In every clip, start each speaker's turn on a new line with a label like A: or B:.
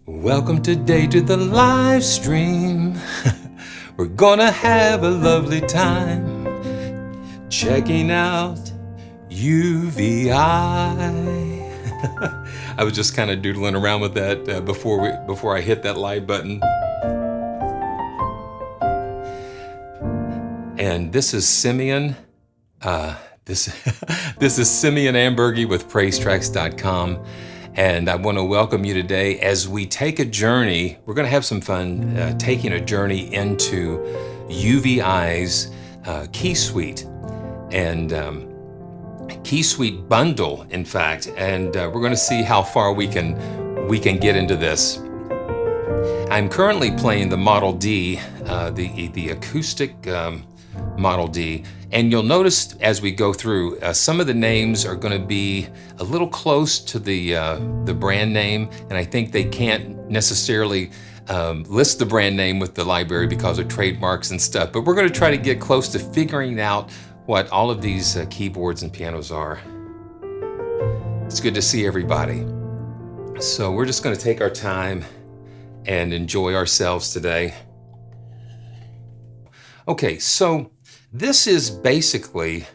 A: Welcome today to the live stream. We're gonna have a lovely time checking out UVI. I was just kind of doodling around with that before I hit that live button. And this is Simeon. This is Simeon Ambergy with PraiseTracks.com. And I want to welcome you today as we take a journey. We're going to have some fun taking a journey into UVI's Keysuite and Keysuite Bundle, in fact. And we're going to see how far we can get into this. I'm currently playing the Model D, the acoustic Model D, and you'll notice as we go through, some of the names are going to be a little close to the brand name, and I think they can't necessarily list the brand name with the library because of trademarks and stuff, but we're going to try to get close to figuring out what all of these keyboards and pianos are. It's good to see everybody. So we're just going to take our time and enjoy ourselves today. Okay, so this is basically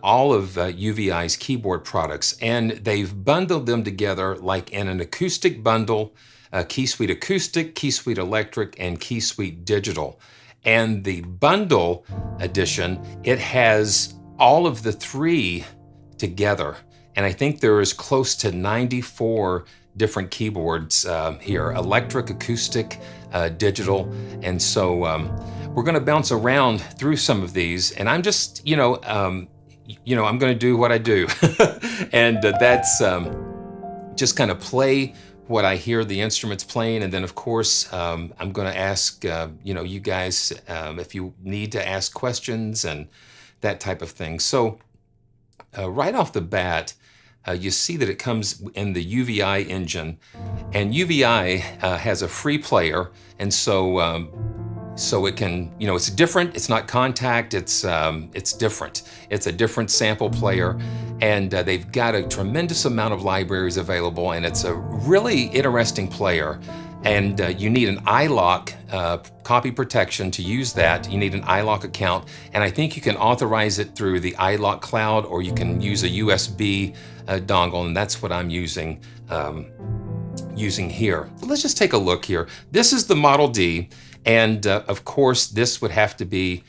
A: all of UVI's keyboard products, and they've bundled them together like in an acoustic bundle, Keysuite Acoustic, Keysuite Electric, and Keysuite Digital. And the bundle edition, it has all of the three together. And I think there is close to 94 different keyboards here, electric, acoustic, digital. And so we're gonna bounce around through some of these, and I'm just, I'm gonna do what I do. And that's just kind of play what I hear the instruments playing. And then of course, I'm gonna ask, you guys, if you need to ask questions and that type of thing. So right off the bat, you see that it comes in the UVI engine, and UVI has a free player, and so it can, it's different. It's not Contact. It's different. It's a different sample player, and they've got a tremendous amount of libraries available, and it's a really interesting player. And you need an iLock copy protection to use that. You need an iLock account, and I think you can authorize it through the iLock cloud, or you can use a USB dongle, and that's what I'm using here. But let's just take a look here. This is the Model D, and of course this would have to be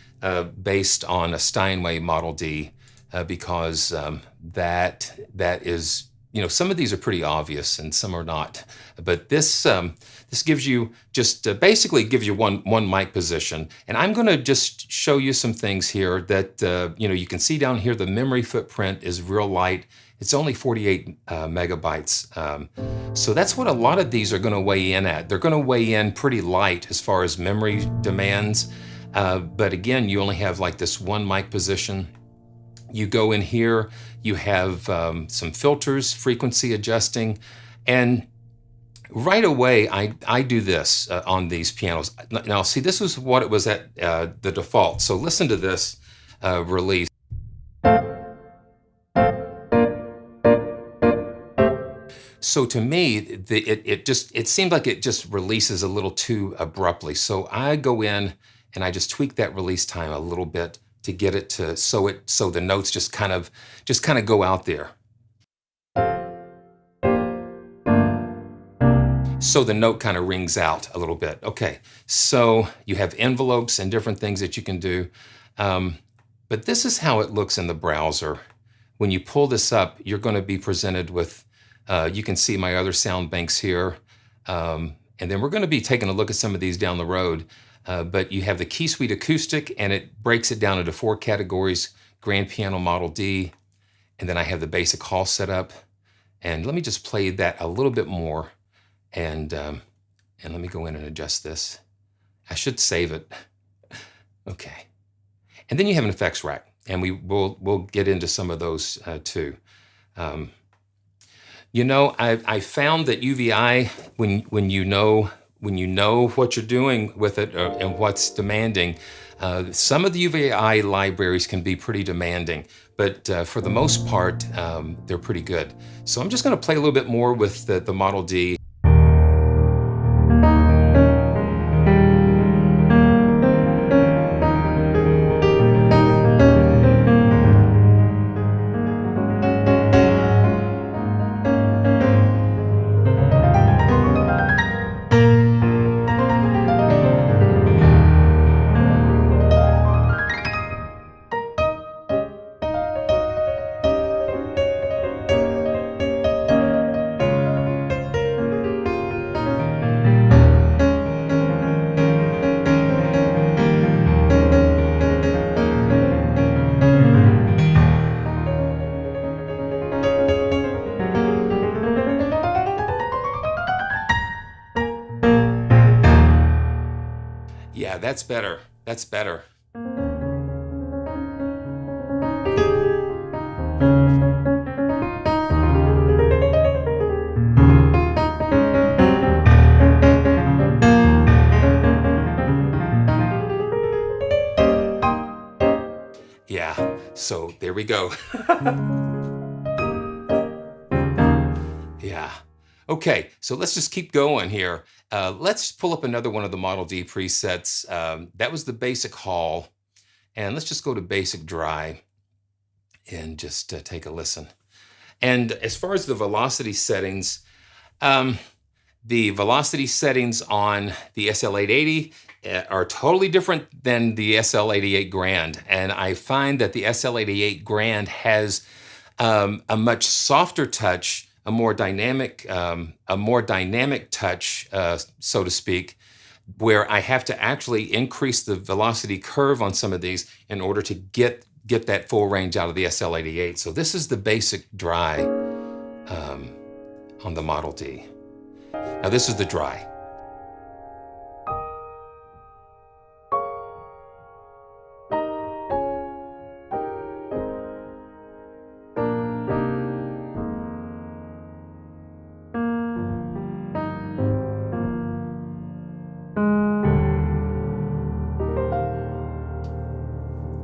A: based on a Steinway Model D because that is, some of these are pretty obvious and some are not. But this gives you basically gives you one mic position. And I'm going to just show you some things here that, you can see down here, the memory footprint is real light. It's only 48 megabytes. So that's what a lot of these are going to weigh in at. They're going to weigh in pretty light as far as memory demands. But again, you only have like this one mic position. You go in here, you have some filters, frequency adjusting, and right away I do this on these pianos. Now see, this is what it was at the default. So listen to this release. So to me, it seemed like it just releases a little too abruptly. So I go in and I just tweak that release time a little bit to get it to so the notes just kind of go out there. So the note kind of rings out a little bit. Okay, so you have envelopes and different things that you can do. But this is how it looks in the browser. When you pull this up, you're going to be presented with, you can see my other sound banks here. And then we're going to be taking a look at some of these down the road. But you have the Keysuite Acoustic, and it breaks it down into 4 categories: Grand Piano Model D, and then I have the basic hall setup. And let me just play that a little bit more, and let me go in and adjust this. I should save it. Okay. And then you have an effects rack, and we'll get into some of those too. I found that UVI, when you know what you're doing with it and what's demanding, some of the UVI libraries can be pretty demanding, but for the most part, they're pretty good. So I'm just going to play a little bit more with the Model D. Yeah, that's better. That's better. Yeah, so there we go. Yeah. Okay, so let's just keep going here. Let's pull up another one of the Model D presets. That was the basic hall. And let's just go to basic dry and just take a listen. And as far as the velocity settings on the SL880 are totally different than the SL88 Grand. And I find that the SL88 Grand has a much softer touch, a more dynamic touch, so to speak, where I have to actually increase the velocity curve on some of these in order to get that full range out of the SL88. So this is the basic dry on the Model D. Now this is the dry.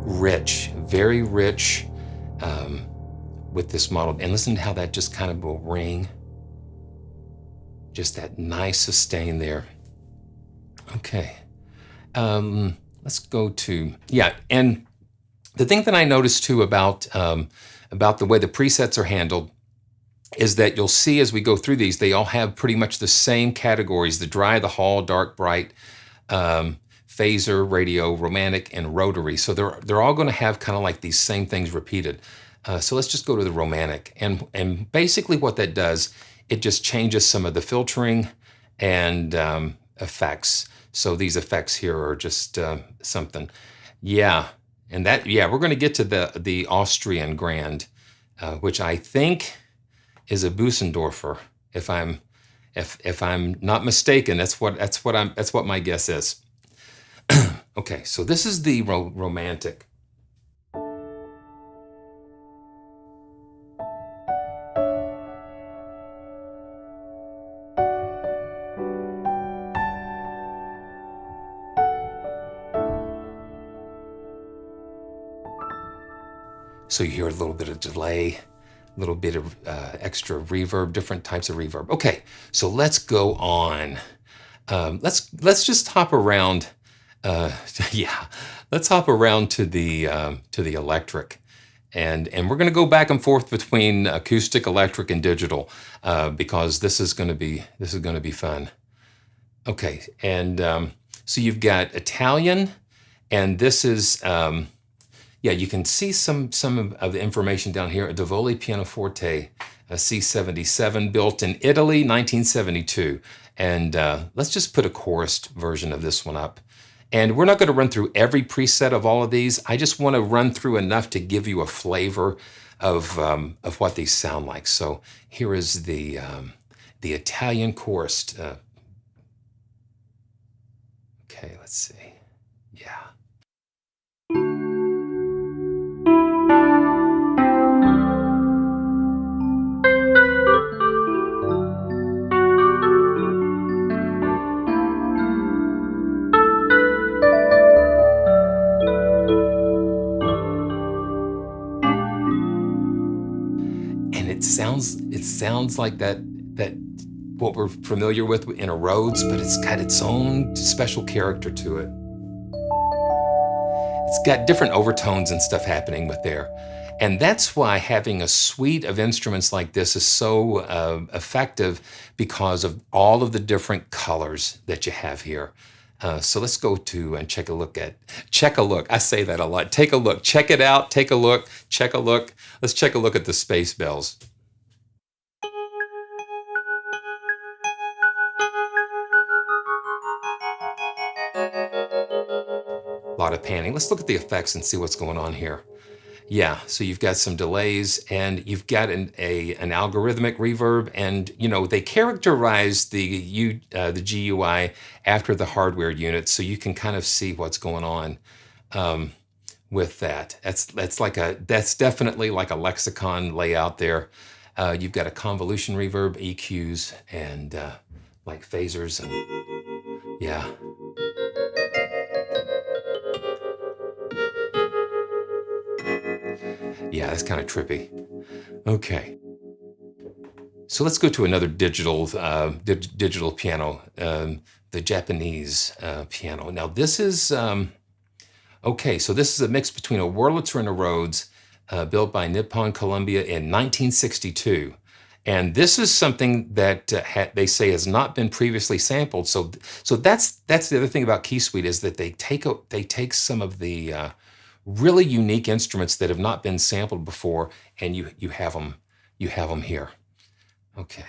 A: Rich, very rich with this model. And listen to how that just kind of will ring. Just that nice sustain there. Okay, let's go to, yeah, and the thing that I noticed too about the way the presets are handled is that you'll see as we go through these, they all have pretty much the same categories: the dry, the hall, dark, bright, phaser, radio, romantic, and rotary. So they're all going to have kind of like these same things repeated. So let's just go to the romantic. And basically what that does, it just changes some of the filtering and effects. So these effects here are just something. Yeah, and that, yeah, we're going to get to the Austrian Grand, which I think is a Bösendorfer, if I'm not mistaken. That's what my guess is. Okay, so this is the romantic. So you hear a little bit of delay, a little bit of extra reverb, different types of reverb. Okay, so let's go on. Let's just hop around. Yeah, let's hop around to the electric, and we're going to go back and forth between acoustic, electric, and digital because this is going to be fun. Okay, and so you've got Italian, and this is. Yeah, you can see some of the information down here. A Divoli pianoforte, a C77, built in Italy, 1972. And let's just put a chorused version of this one up. And we're not going to run through every preset of all of these. I just want to run through enough to give you a flavor of what these sound like. So here is the Italian chorused. Okay, let's see. Yeah. It sounds like that what we're familiar with in a Rhodes, but it's got its own special character to it. It's got different overtones and stuff happening with there. And that's why having a suite of instruments like this is so effective, because of all of the different colors that you have here. So let's go to and check a look. I say that a lot. Take a look, check it out, take a look, check a look. Let's check a look at the space bells. A lot of panning. Let's look at the effects and see what's going on here. Yeah, so you've got some delays, and you've got an algorithmic reverb, and you know they characterize the GUI after the hardware unit, so you can kind of see what's going on with that. That's definitely like a lexicon layout there. You've got a convolution reverb, EQs, and like phasers, and yeah. Yeah, that's kind of trippy. Okay. So let's go to another digital piano, the Japanese piano. Now this is, okay, so this is a mix between a Wurlitzer and a Rhodes, built by Nippon Columbia in 1962. And this is something that they say has not been previously sampled. So that's the other thing about Keysuite, is that they take some of the really unique instruments that have not been sampled before, and you have them here. Okay.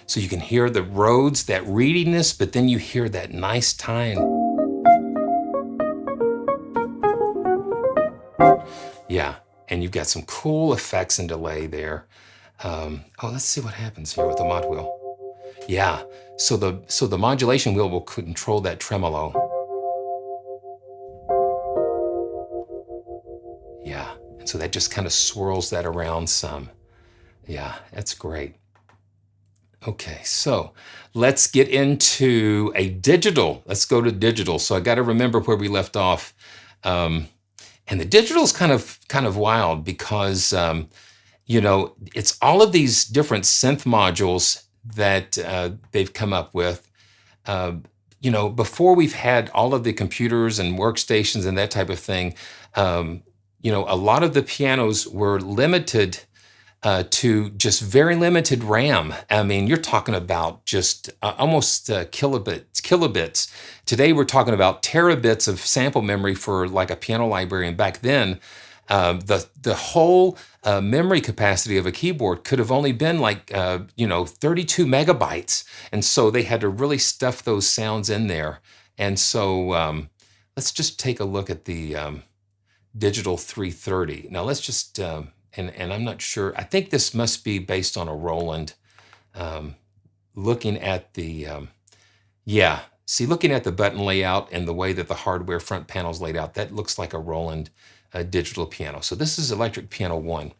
A: So you can hear the Rhodes, that readiness, but then you hear that nice tine. Yeah, and you've got some cool effects and delay there. Oh, let's see what happens here with the mod wheel. Yeah, so the modulation wheel will control that tremolo. Yeah, and so that just kind of swirls that around some. Yeah, that's great. Okay, so let's get into a digital. Let's go to digital. So I got to remember where we left off. And the digital is kind of wild because, you know, it's all of these different synth modules that they've come up with. You know, before we've had all of the computers and workstations and that type of thing, you know, a lot of the pianos were limited to just very limited RAM. I mean, you're talking about just almost kilobits. Today, we're talking about terabits of sample memory for like a piano library. And back then, the whole memory capacity of a keyboard could have only been like, you know, 32 megabytes. And so they had to really stuff those sounds in there. And so let's just take a look at the Digital 330. Now, let's just... And I'm not sure. I think this must be based on a Roland. Looking at the, yeah. See, looking at the button layout and the way that the hardware front panel's laid out, that looks like a Roland digital piano. So this is Electric Piano 1.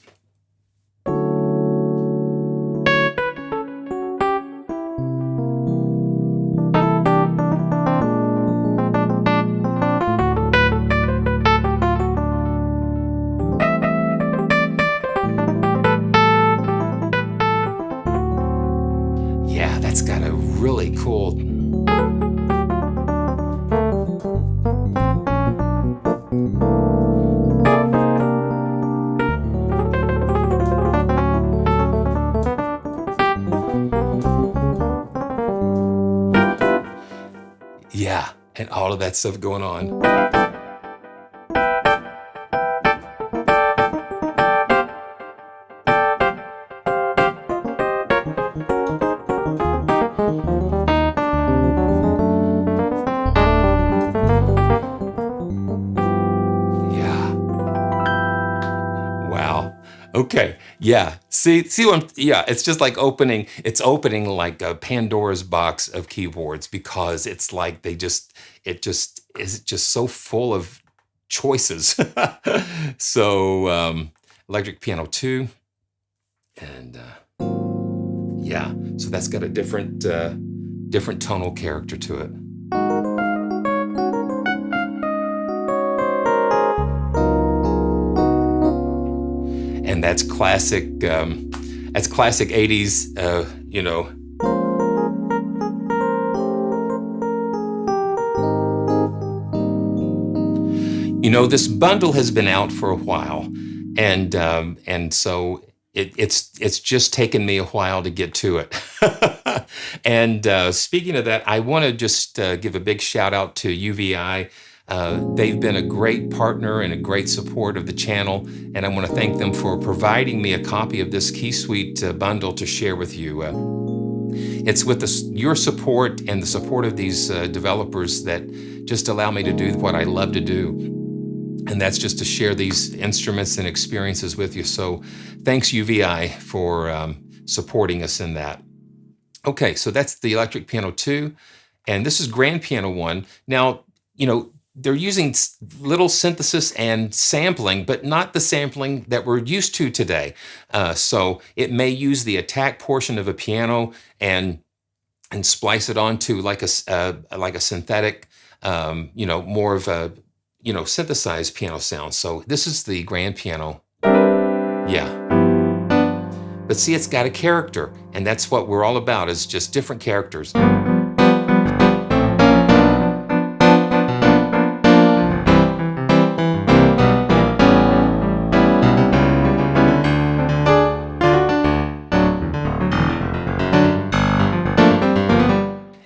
A: That's got a really cool... Yeah, and all of that stuff going on. Okay, yeah. See what I'm, yeah, it's just like opening like a Pandora's box of keyboards, because it's like it just is just so full of choices. So Electric Piano 2, and yeah, so that's got a different tonal character to it. And that's classic 80s, you know. know, this bundle has been out for a while, and so it's just taken me a while to get to it. And speaking of that, I want to just give a big shout out to UVI. They've been a great partner and a great support of the channel, and I want to thank them for providing me a copy of this Keysuite bundle to share with you. It's with your support and the support of these developers that just allow me to do what I love to do. And that's just to share these instruments and experiences with you. So thanks UVI for supporting us in that. Okay, so that's the Electric Piano 2, and this is Grand Piano 1. Now, you know, they're using little synthesis and sampling, but not the sampling that we're used to today. So it may use the attack portion of a piano and splice it onto like a synthetic, you know, more of a, you know, synthesized piano sound. So this is the Grand Piano. Yeah. But see, it's got a character, and that's what we're all about, is just different characters.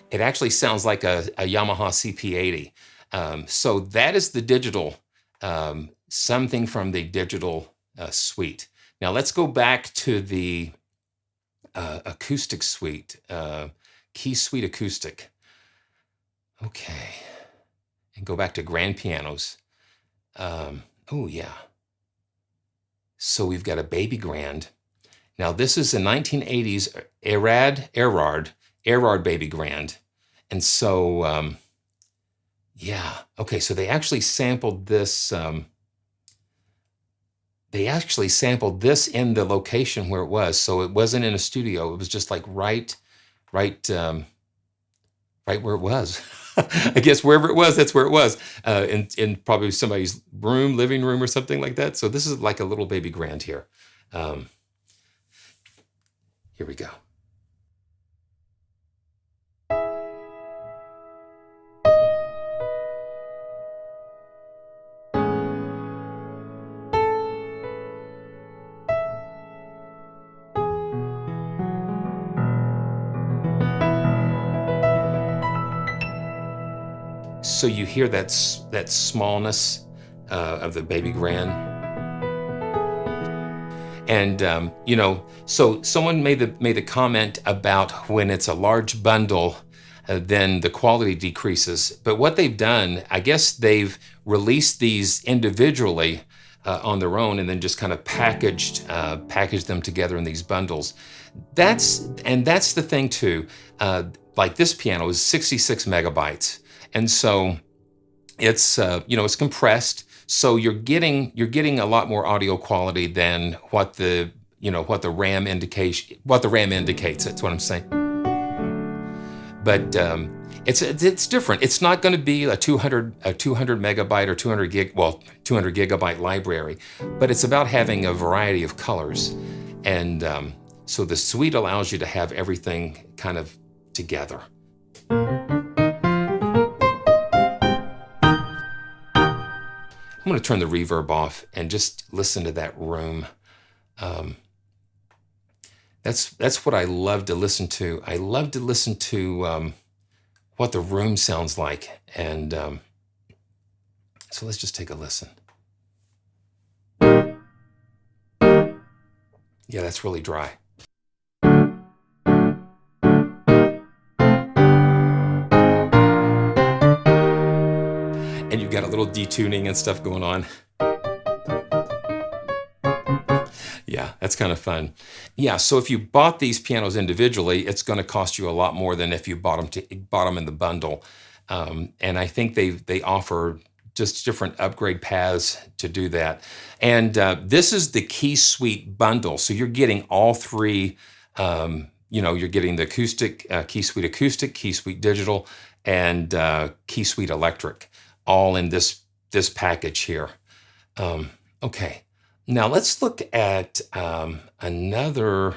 A: It actually sounds like a Yamaha CP80. So that is the digital, something from the digital suite. Now let's go back to the acoustic suite, Keysuite Acoustic. Okay, and go back to grand pianos. Oh yeah. So we've got a baby grand. Now this is a 1980s Erard baby grand. And so, yeah, okay, so they actually sampled this, in the location where it was. So it wasn't in a studio. It was just like right where it was. I guess wherever it was, that's where it was. In probably somebody's room, living room or something like that. So this is like a little baby grand here. Here we go. So you hear that smallness of the baby grand. And you know, so someone made the comment about when it's a large bundle, then the quality decreases. But what they've done, I guess they've released these individually on their own, and then just kind of packaged them together in these bundles. That's the thing too. Like this piano is 66 megabytes. And so it's you know, it's compressed, so you're getting a lot more audio quality than what the RAM indicates. That's what I'm saying. But it's different. It's not going to be a 200 megabyte or 200 gigabyte library, but it's about having a variety of colors, and so the suite allows you to have everything kind of together. I'm going to turn the reverb off and just listen to that room. That's what I love to listen to. I love to listen to what the room sounds like. And so let's just take a listen. Yeah, that's really dry. And you've got a little detuning and stuff going on. Yeah, that's kind of fun. Yeah, so if you bought these pianos individually, it's going to cost you a lot more than if you bought them in the bundle. And I think they offer just different upgrade paths to do that. And this is the Keysuite Bundle. So you're getting all three. You know, you're getting the acoustic, Keysuite Acoustic, Keysuite Digital, and Keysuite Electric, all in this package here. Okay, now let's look at another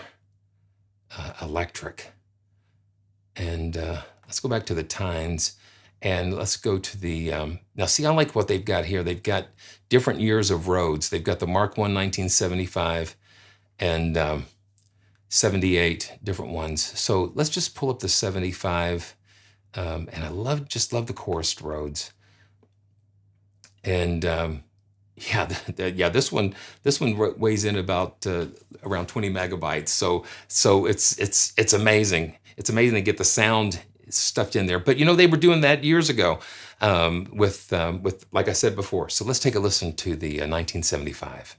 A: electric, and let's go back to the tines, And let's go to the, now see, I like what they've got here. They've got different years of Rhodes. They've got the Mark I 1975 and 78 different ones. So let's just pull up the 75. And I just love the chorused Rhodes. And yeah, yeah, this one weighs in about around 20 megabytes. So it's amazing. It's amazing to get the sound stuffed in there. But you know, they were doing that years ago with like I said before. So let's take a listen to the 1975.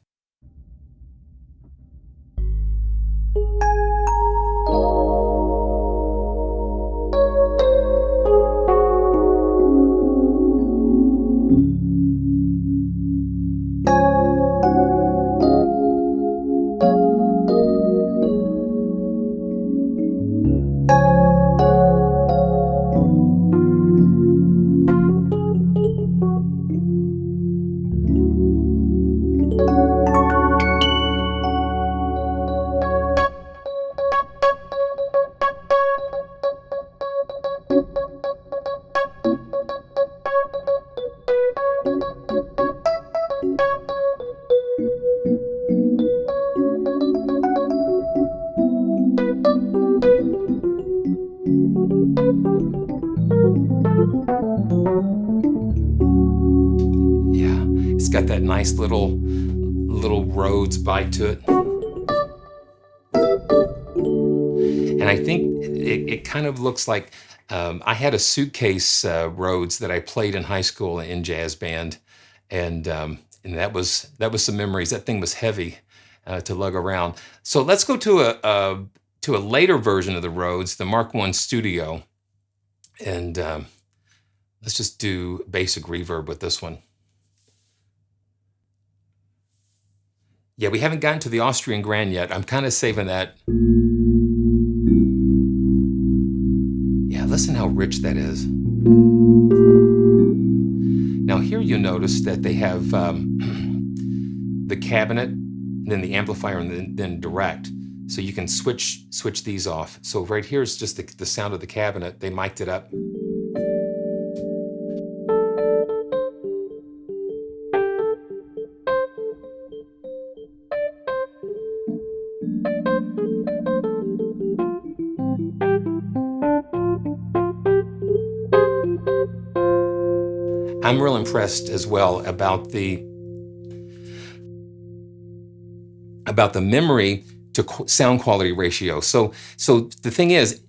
A: It's got that nice little Rhodes bite to it. And I think it kind of looks like, I had a suitcase Rhodes that I played in high school in jazz band. And that was some memories. That thing was heavy to lug around. So let's go to a later version of the Rhodes, the Mark I Studio. And let's just do basic reverb with this one. Yeah, we haven't gotten to the Austrian Grand yet. I'm kind of saving that. Yeah, listen how rich that is. Now here you notice that they have the cabinet, then the amplifier, and then direct. So you can switch these off. So right here is just the sound of the cabinet. They mic'd it up. I'm real impressed as well about the memory to sound quality ratio. So the thing is,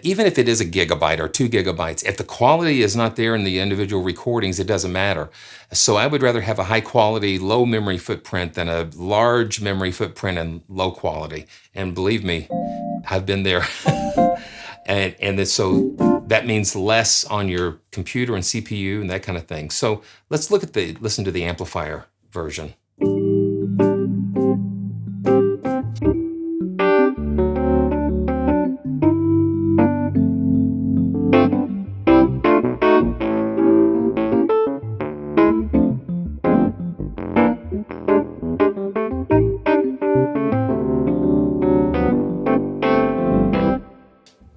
A: even if it is a gigabyte or 2 gigabytes, if the quality is not there in the individual recordings, it doesn't matter. So I would rather have a high quality, low memory footprint than a large memory footprint and low quality. And believe me, I've been there. and so that means less on your computer and CPU and that kind of thing. So let's listen to the amplifier version.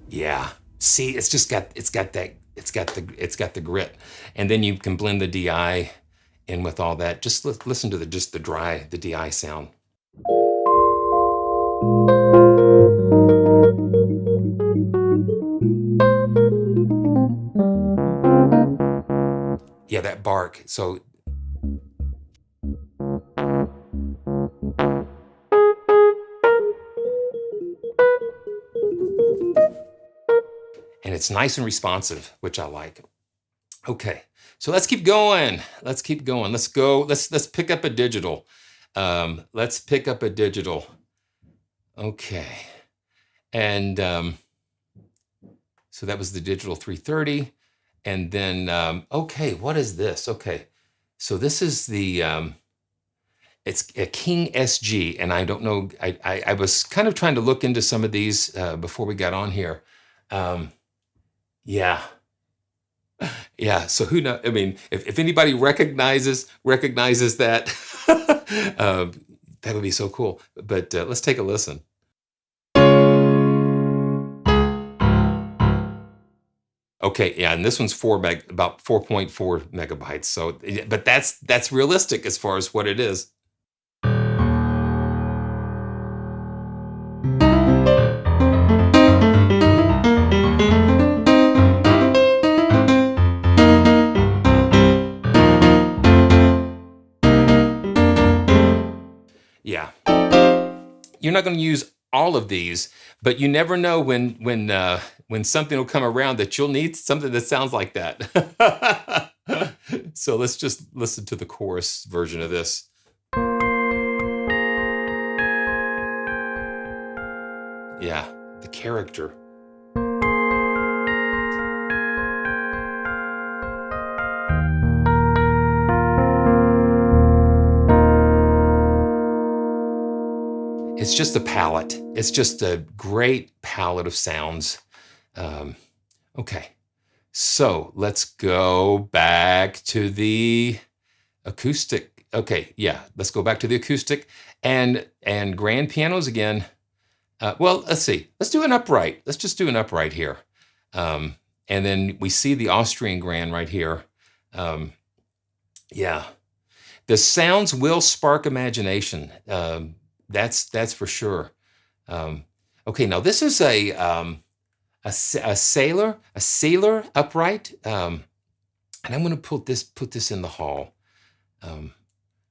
A: Yeah. See, it's got the grit. And then you can blend the DI in with all that. Just listen to the DI sound. Yeah, that bark. So and it's nice and responsive, which I like. Okay, so let's keep going. Let's keep going. Let's go. Let's pick up a digital. Let's pick up a digital. Okay, and so that was the digital 330, and then okay, what is this? Okay, so this is the it's a King SG, and I don't know. I was kind of trying to look into some of these before we got on here. Yeah. Yeah. So who knows? I mean, if anybody recognizes that, that would be so cool. But let's take a listen. Okay, yeah, and this one's about 4.4 megabytes. So, but that's realistic as far as what it is. Yeah, you're not going to use all of these, but you never know when something will come around that you'll need something that sounds like that. So let's just listen to the chorus version of this. Yeah, the character. It's just a palette. It's just a great palette of sounds. Okay, so let's go back to the acoustic. Okay, yeah, let's go back to the acoustic and grand pianos again. Well, let's see. Let's do an upright. Let's just do an upright here. And then we see the Austrian Grand right here. Yeah, the sounds will spark imagination. That's for sure. Okay, now this is a sailor upright, and I'm going to put this in the hall.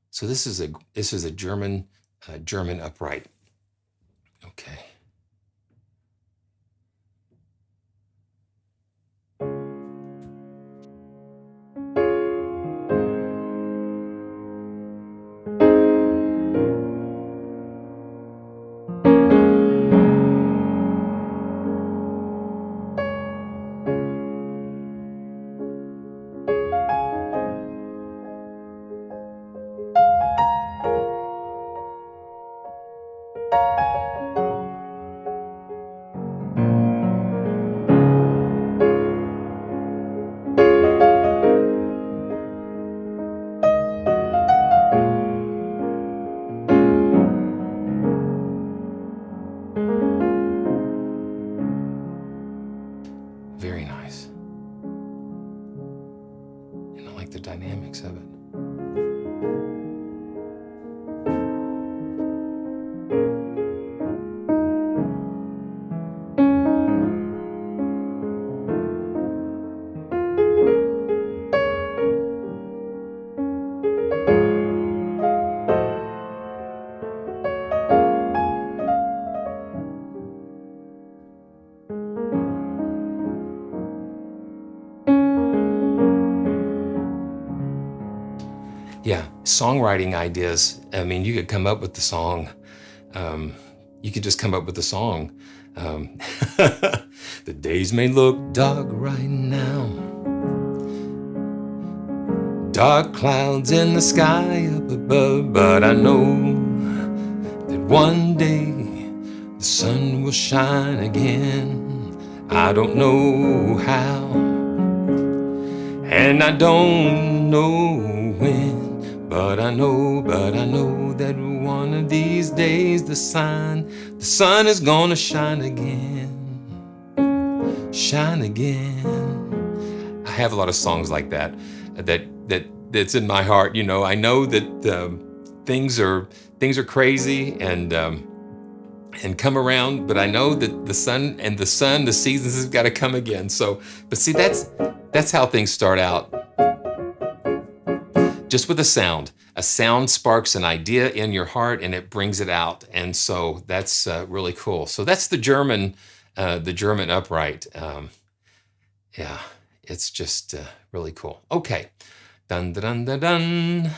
A: So this is a German upright. Okay. Very nice. And I like the dynamics of it. Yeah, songwriting ideas. I mean, you could come up with the song. You could just come up with the song. The days may look dark right now. Dark clouds in the sky up above, but I know that one day the sun will shine again. I don't know how, and I don't know when. But I know that one of these days the sun is gonna shine again. Shine again. I have a lot of songs like that's in my heart. You know, I know that things are crazy and come around, but I know that the seasons have got to come again. So, but see, that's how things start out. Just with a sound sparks an idea in your heart and it brings it out. And so that's really cool. So that's the German upright. Yeah, it's just really cool. Okay, dun dun dun dun.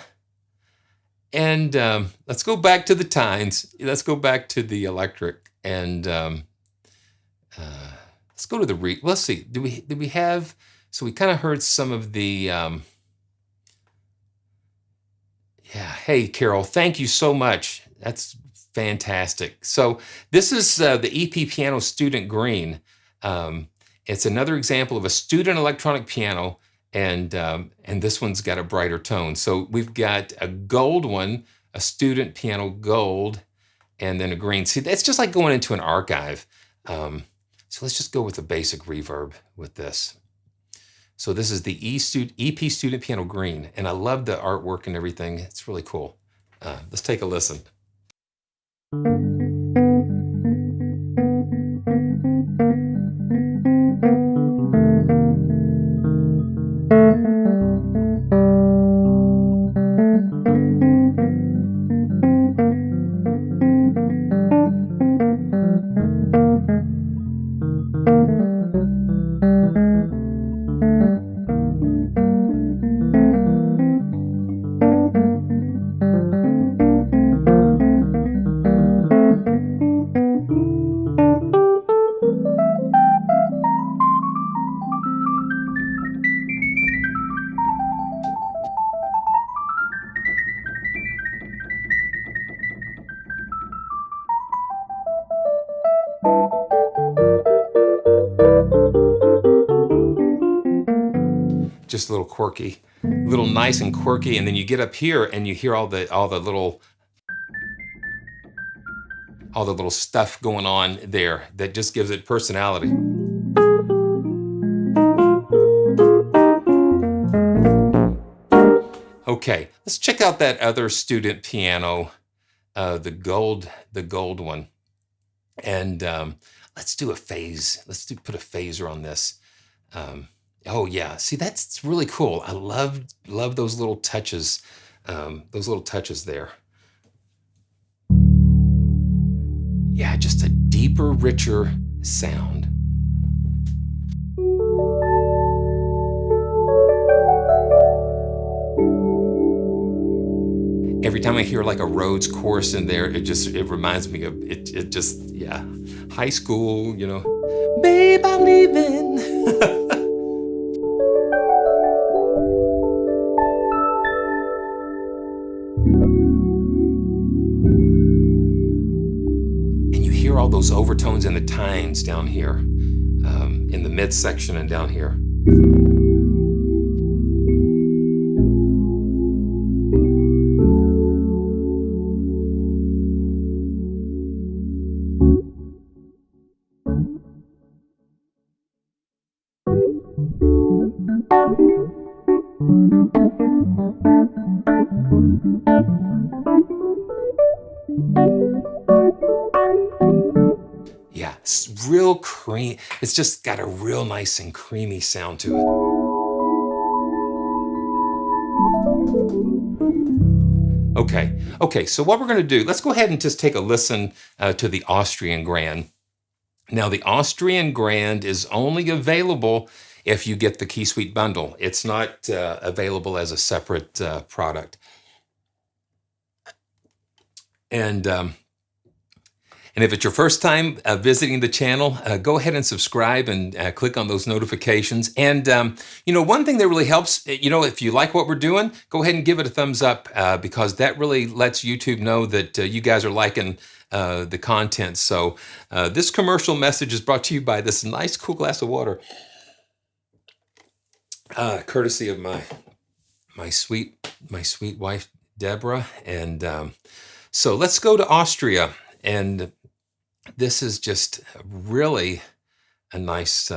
A: And let's go back to the tines. Let's go back to the electric and let's go to the let's see. Do we have? So we kind of heard some of the. Yeah. Hey, Carol, thank you so much. That's fantastic. So this is the EPiano Student Green. It's another example of a student electronic piano, and this one's got a brighter tone. So we've got a gold one, a student piano gold, and then a green. See, that's just like going into an archive. So let's just go with the basic reverb with this. So this is the EP Student Piano Green, and I love the artwork and everything. It's really cool. Let's take a listen. Just a little quirky, a little nice and quirky, and then you get up here and you hear all the little stuff going on there that just gives it personality. Okay, let's check out that other student piano, the gold one, and let's do a phase. Put a phaser on this. Oh yeah, see, that's really cool. I love those little touches, there. Yeah, just a deeper, richer sound. Every time I hear like a Rhodes chorus in there, it reminds me of it just, yeah, high school, you know. Babe, I'm leaving. All those overtones and the tines down here, in the midsection and down here. Yeah, it's real cream. It's just got a real nice and creamy sound to it. Okay, so what we're gonna do, let's go ahead and just take a listen to the Austrian Grand. Now, the Austrian Grand is only available if you get the Keysuite Bundle. It's not available as a separate product. And if it's your first time visiting the channel, go ahead and subscribe and click on those notifications. And you know, one thing that really helps, you know, if you like what we're doing, go ahead and give it a thumbs up because that really lets YouTube know that you guys are liking the content. So this commercial message is brought to you by this nice, cool glass of water, courtesy of my sweet wife, Deborah. And so let's go to Austria. And this is just really a nice,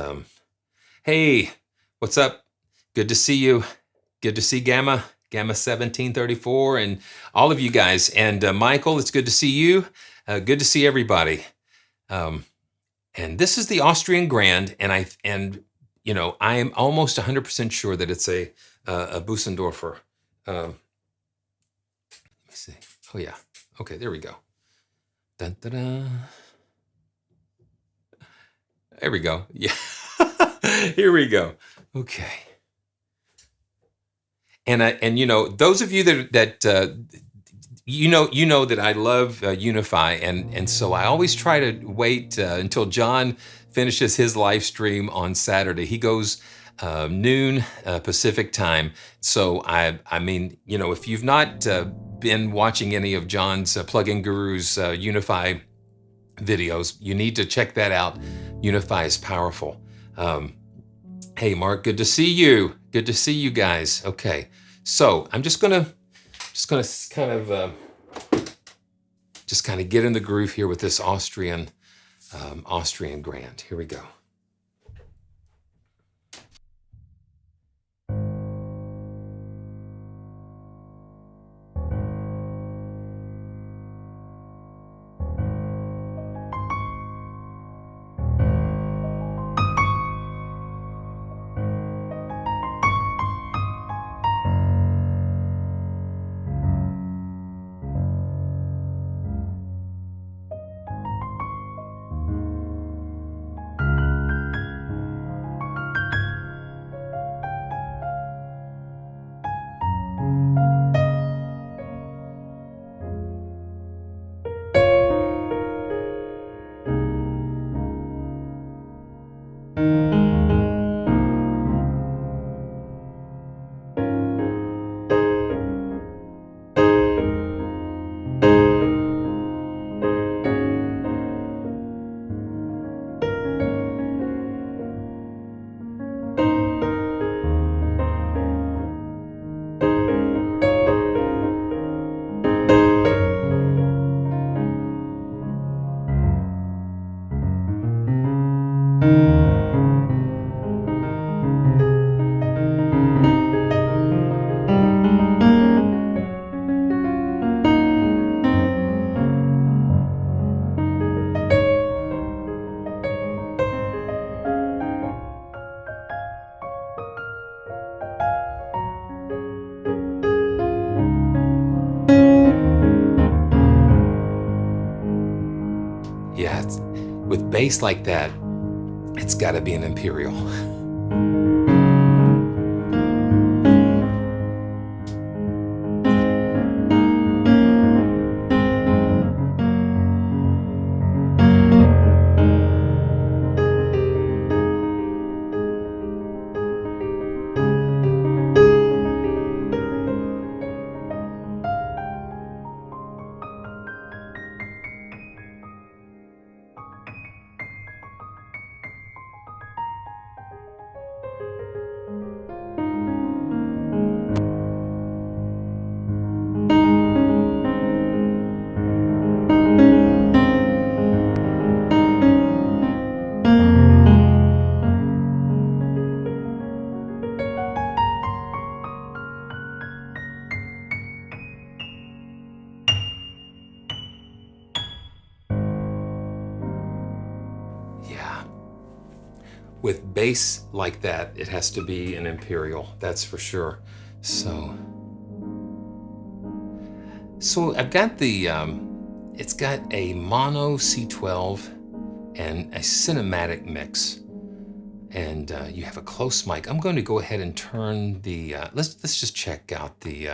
A: hey, what's up? Good to see you. Good to see Gamma 1734 and all of you guys. And Michael, it's good to see you. Good to see everybody. And this is the Austrian Grand. And you know, I am almost 100% sure that it's a Bösendorfer. Let me see. Oh yeah. Okay, there we go. Dun, dun, dun. There we go. Yeah. Here we go. Okay. And you know, those of you that you know that I love UVI, and so I always try to wait until John finishes his live stream on Saturday. He goes noon Pacific time. So I mean, you know, if you've not been watching any of John's Plugin Guru's UVI videos, you need to check that out. UVI is powerful. Hey, Mark, good to see you. Good to see you guys. Okay, so I'm just gonna kind of get in the groove here with this Austrian Grand. Here we go. with bass like that, it's got to be an Imperial. With bass like that, it has to be an Imperial, that's for sure. So I've got the, it's got a mono C12 and a cinematic mix. And you have a close mic. I'm going to go ahead and turn the, let's just check out the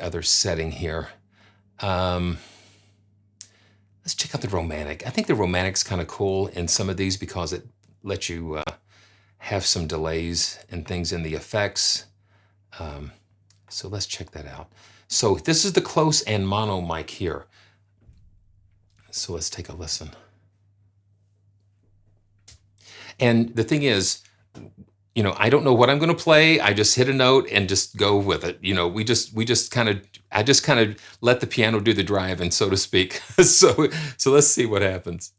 A: other setting here. Let's check out the romantic. I think the romantic's kind of cool in some of these because it let you have some delays and things in the effects. So let's check that out. So this is the close and mono mic here. So let's take a listen. And the thing is, you know, I don't know what I'm going to play. I just hit a note and just go with it. You know, I just kind of let the piano do the driving, so to speak. So let's see what happens.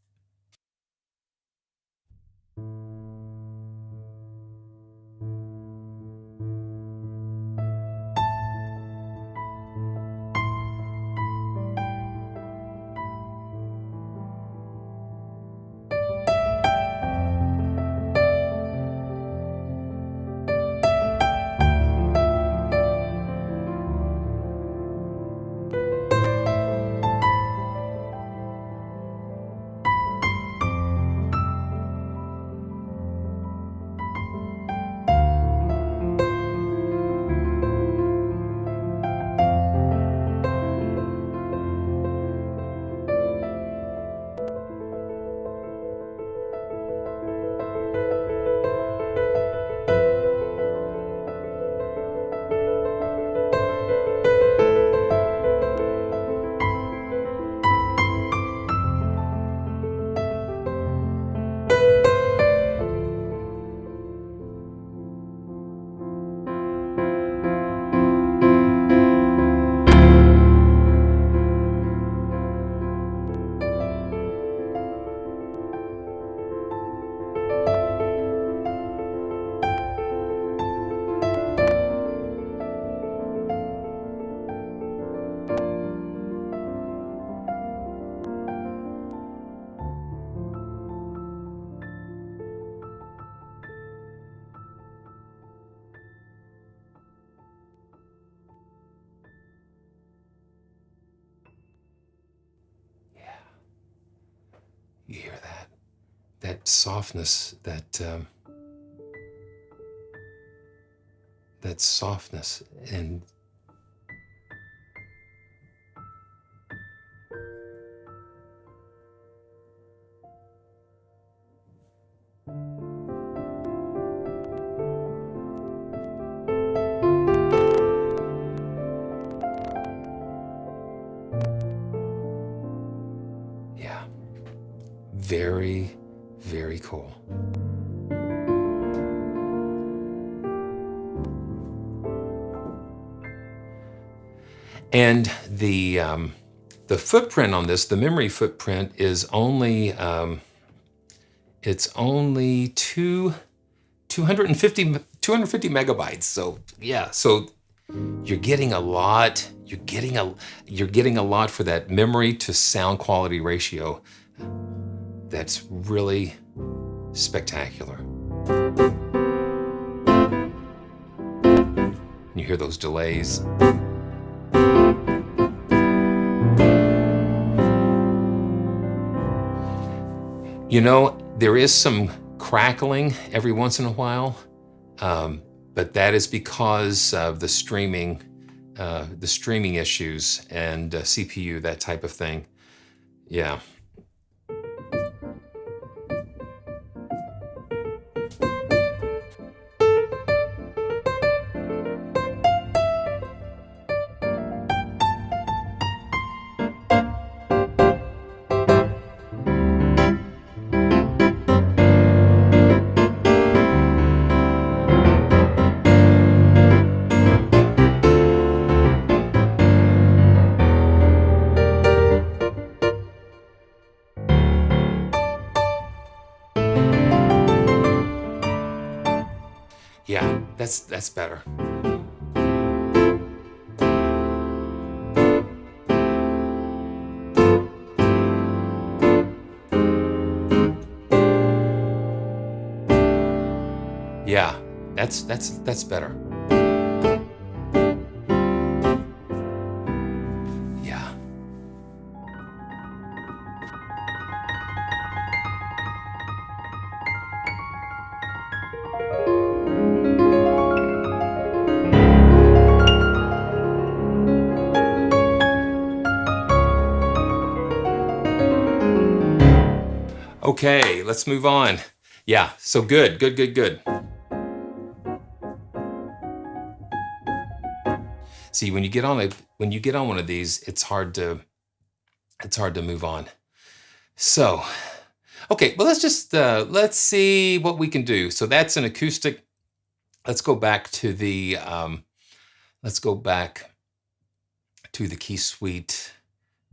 A: You hear that softness, that softness, and yeah, very, very cool. And the footprint on this, the memory footprint, is only it's only 250 megabytes. So yeah, so you're getting a lot. You're getting a lot for that memory to sound quality ratio. That's really spectacular. You hear those delays. You know, there is some crackling every once in a while, but that is because of the streaming issues and CPU, that type of thing. Yeah. Yeah, that's better. Yeah, that's better. Yeah. Okay, let's move on. Yeah, so good. See, when you get on one of these, it's hard to move on. So, okay, well, let's see what we can do. So that's an acoustic. Let's go back to the Keysuite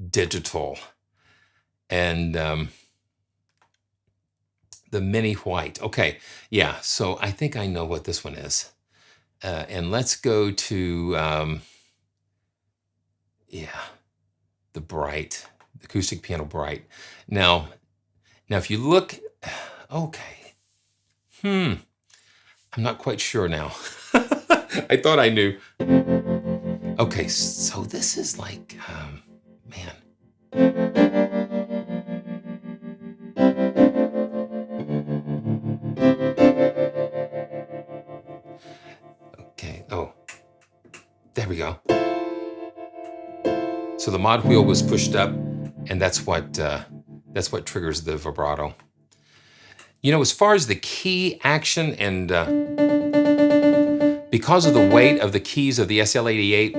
A: Digital and the Mini White. Okay, yeah, so I think I know what this one is. And let's go to, yeah, the Bright, the Acoustic Piano Bright. Now if you look, okay, I'm not quite sure now. I thought I knew. Okay, so this is like, man. Okay, oh, there we go. So the mod wheel was pushed up, and that's what triggers the vibrato. You know, as far as the key action and because of the weight of the keys of the SL88,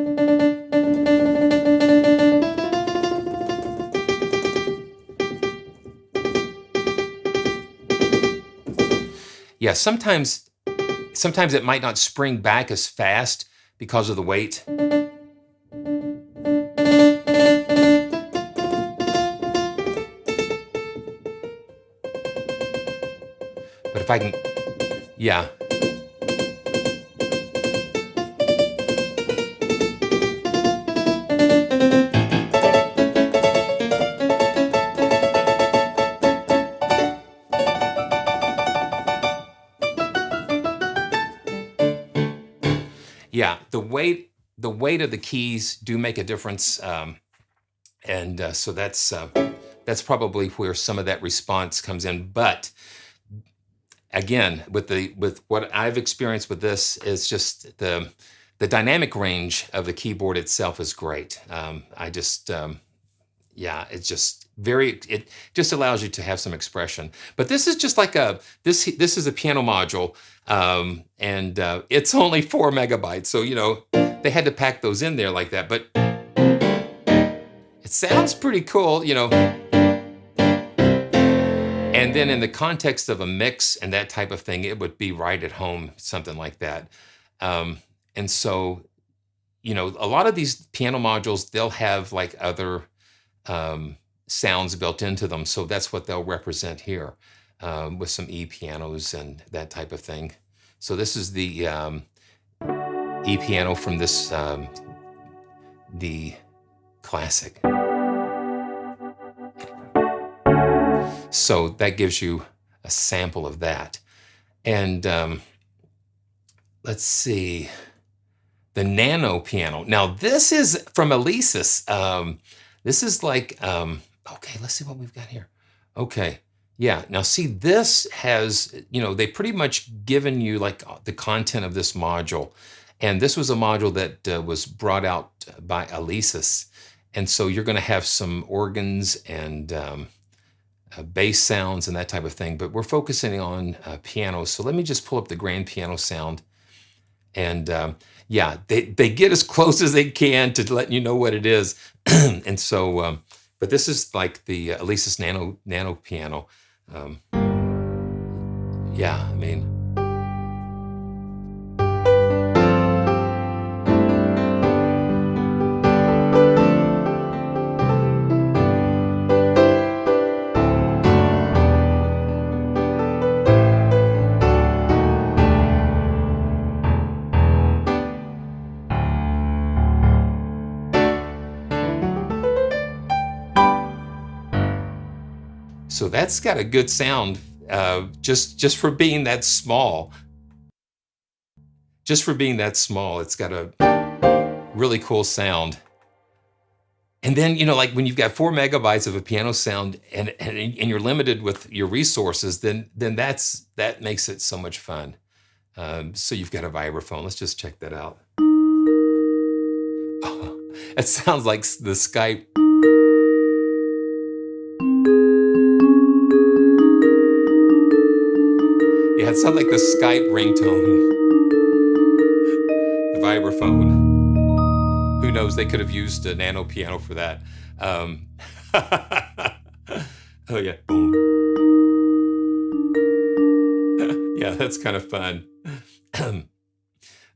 A: yeah, sometimes it might not spring back as fast because of the weight. But if I can, yeah. Yeah, the weight of the keys do make a difference, and so that's probably where some of that response comes in. But again, with what I've experienced with this is just the dynamic range of the keyboard itself is great. Yeah, it's just it just allows you to have some expression. But this is just like this is a piano module, and it's only 4 megabytes. So, you know, they had to pack those in there like that, but it sounds pretty cool, you know. And then in the context of a mix and that type of thing, it would be right at home, something like that. And so, you know, a lot of these piano modules, they'll have like other sounds built into them. So that's what they'll represent here, with some EPianos and that type of thing. So this is the EPiano from this, the Classic. So that gives you a sample of that. And let's see, the Nano piano. Now this is from Alesis. This is like, okay, let's see what we've got here. Okay, Yeah, now see, this has, they pretty much given you like the content of this module. And this was a module that was brought out by Alesis. And so you're going to have some organs and bass sounds and that type of thing. But we're focusing on piano. So let me just pull up the grand piano sound. And yeah, they get as close as they can to letting you know what it is. And so, but this is like the Alesis Nano piano. Yeah, I mean, so that's got a good sound, just for being that small. Just for being that small, it's got a really cool sound. And then, like when you've got 4 megabytes of a piano sound and you're limited with your resources, then that makes it so much fun. So you've got a vibraphone. Let's just check that out. Oh, it sounds like the Skype. Yeah, it sounds like the Skype ringtone. The vibraphone. Who knows? They could have used a nano piano for that. Oh yeah, boom. Yeah, that's kind of fun.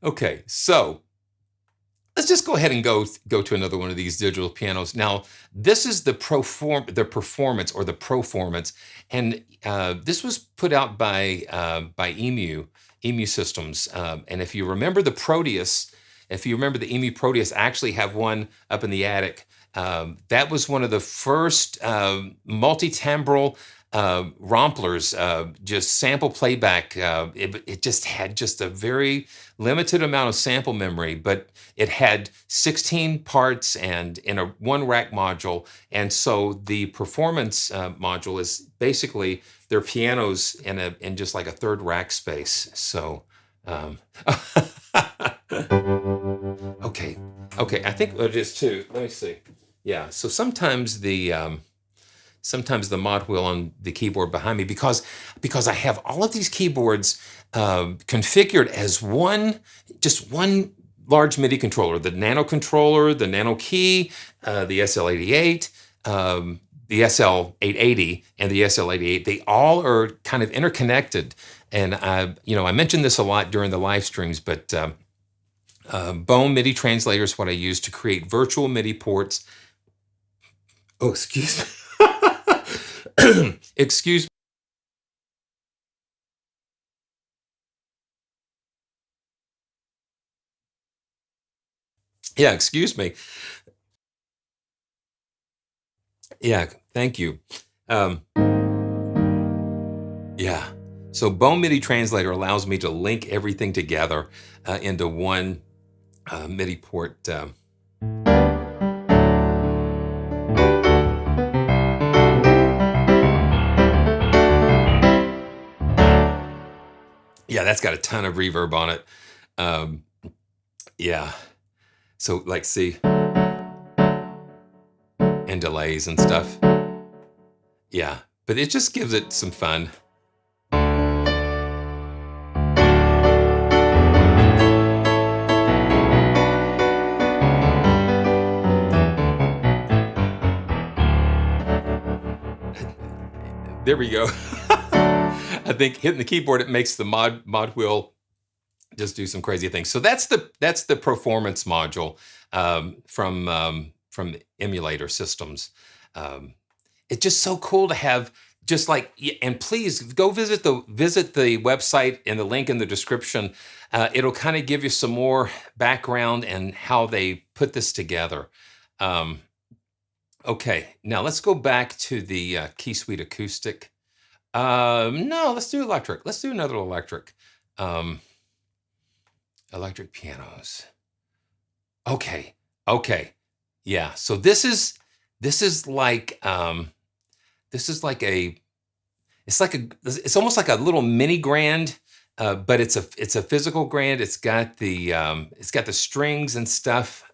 A: Okay, so let's just go ahead and go to another one of these digital pianos. Now, this is the performance, and this was put out by EMU Systems. And if you remember the Proteus, if you remember the EMU Proteus, I actually have one up in the attic. That was one of the first multi-timbral romplers, just sample playback. It just had just a very limited amount of sample memory, but it had 16 parts and in a 1-rack module. And so the performance module is basically their pianos in just like a 3rd rack space. So okay, I think it is too. Let me see. Yeah, so sometimes the mod wheel on the keyboard behind me, because I have all of these keyboards configured as just one large MIDI controller, the Nano controller, the Nano Key, the SL88, the SL880, and the SL88. They all are kind of interconnected. And I mentioned this a lot during the live streams, but Bome MIDI Translator is what I use to create virtual MIDI ports. Oh, excuse me. Excuse me. Yeah, excuse me. Yeah, thank you. Yeah. So Bome MIDI Translator allows me to link everything together into one MIDI port. Yeah, that's got a ton of reverb on it. Yeah. So like, see, and delays and stuff. Yeah, but it just gives it some fun. There we go. I think hitting the keyboard, it makes the mod wheel just do some crazy things. So that's the performance module from Emulator Systems. It's just so cool to have, just like, and please go visit the website and the link in the description. It'll kind of give you some more background and how they put this together. Okay, now let's go back to the Keysuite Acoustic. No, let's do electric. Let's do another electric. Electric pianos. Okay. Yeah. So this is like a, it's almost like a little mini grand, but it's a physical grand. It's got the strings and stuff.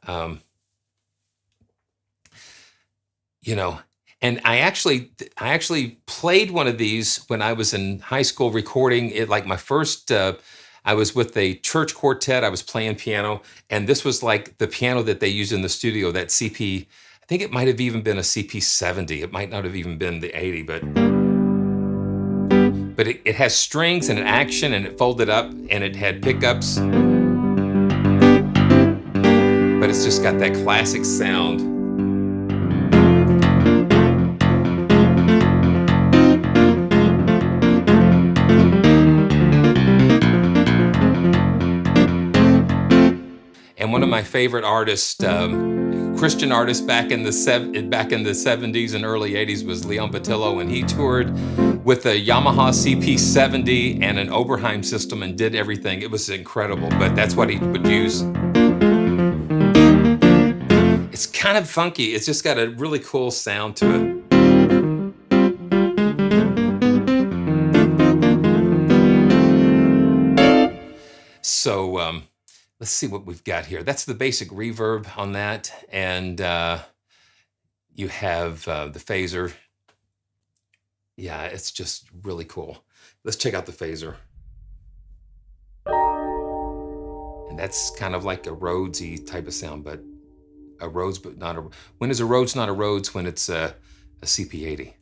A: You know, and I actually played one of these when I was in high school recording it. Like my first, I was with a church quartet. I was playing piano, and this was like the piano that they use in the studio. That CP, I think it might have even been a CP70. It might not have even been the 80, but it has strings and an action, and it folded up, and it had pickups. But it's just got that classic sound. And one of my favorite artists, Christian artists back in the 70s and early 80s was Leon Botello, and he toured with a Yamaha CP70 and an Oberheim system and did everything. It was incredible, but that's what he would use. It's kind of funky. It's just got a really cool sound to it. So let's see what we've got here. That's the basic reverb on that. And you have the phaser. Yeah, it's just really cool. Let's check out the phaser. And that's kind of like a Rhodesy type of sound, but a Rhodes, but not a, when is a Rhodes not a Rhodes? When it's a CP80.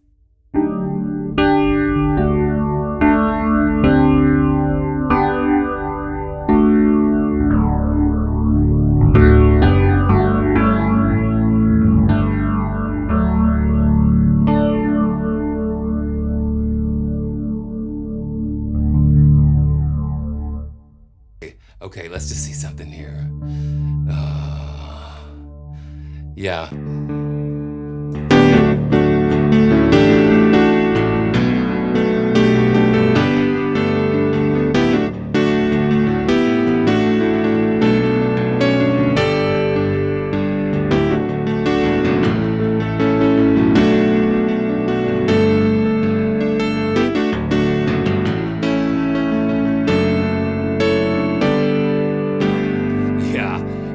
A: Okay, let's just see something here. Yeah.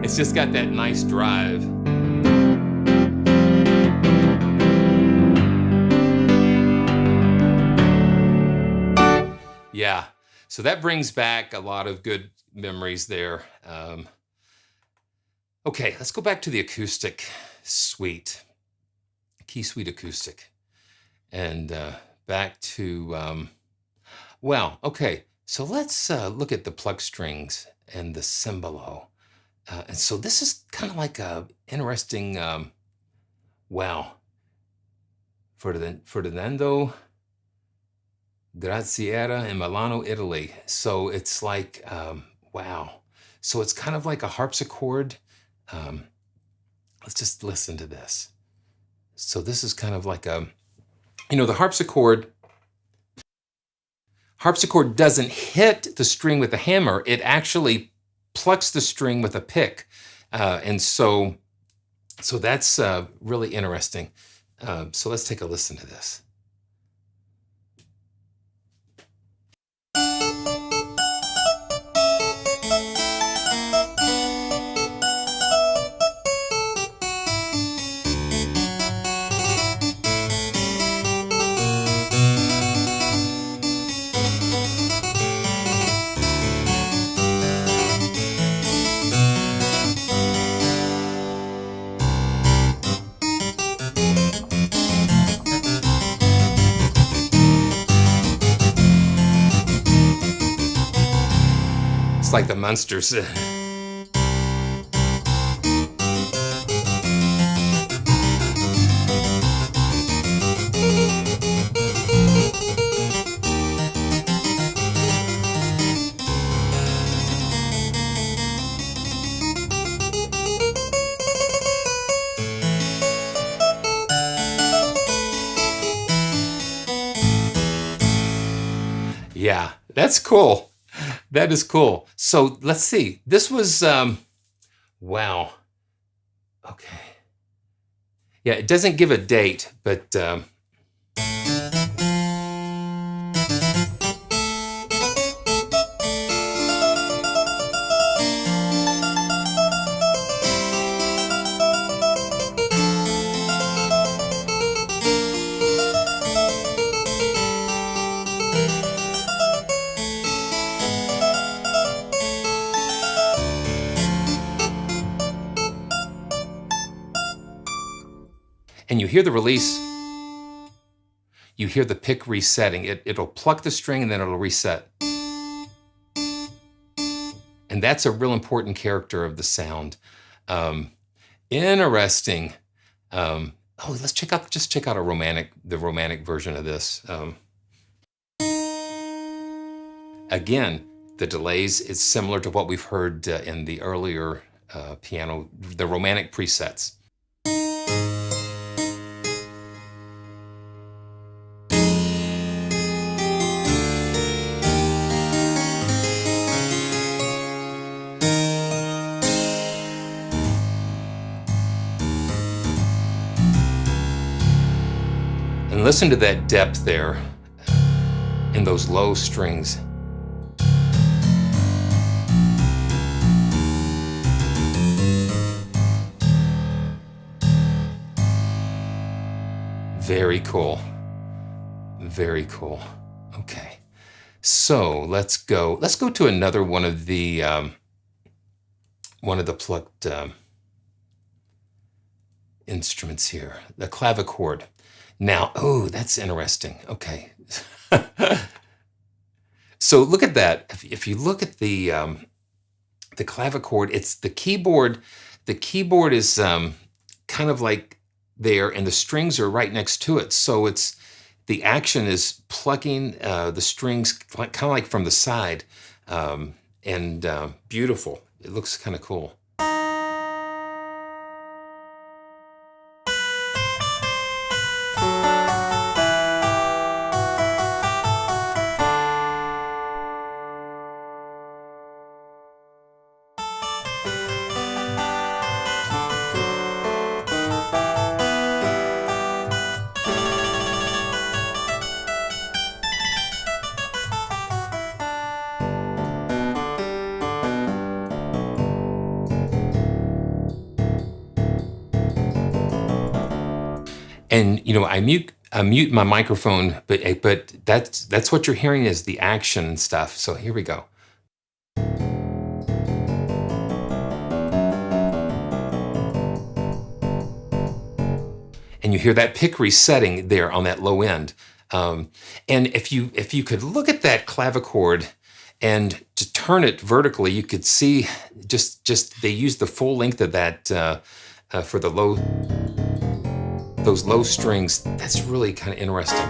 A: It's just got that nice drive. Yeah, so that brings back a lot of good memories there. Okay, let's go back to the acoustic suite, Keysuite Acoustic, and back to, well, okay, so let's look at the plug strings and the Cimbalo. And so this is kind of like a interesting, wow, Ferdinando Graziera in Milano, Italy. So it's like, wow. So it's kind of like a harpsichord. Let's just listen to this. So this is kind of like a, you know, the harpsichord doesn't hit the string with a hammer. It actually plucks the string with a pick. And so that's really interesting. So let's take a listen to this. Like the Munsters. Yeah, that's cool. That is cool. So let's see. This was, wow. Okay. Yeah, it doesn't give a date, but hear the release, you hear the pick resetting. It'll pluck the string and then it'll reset. And that's a real important character of the sound. Interesting. Oh, let's check out the romantic version of this. Again, the delays is similar to what we've heard in the earlier piano, the romantic presets. And listen to that depth there in those low strings. Very cool. Very cool. Okay. So let's go to another one of the plucked instruments here, the clavichord. Now, oh, that's interesting. Okay. So look at that. If you look at the clavichord, it's the keyboard. The keyboard is kind of like there, and the strings are right next to it. So the action is plucking the strings kind of like from the side, and beautiful. It looks kind of cool. And you know, I mute my microphone, but that's what you're hearing is the action and stuff. So here we go. And you hear that pick resetting there on that low end. And if you could look at that clavichord and to turn it vertically, you could see just they use the full length of that for the those low strings. That's really kind of interesting.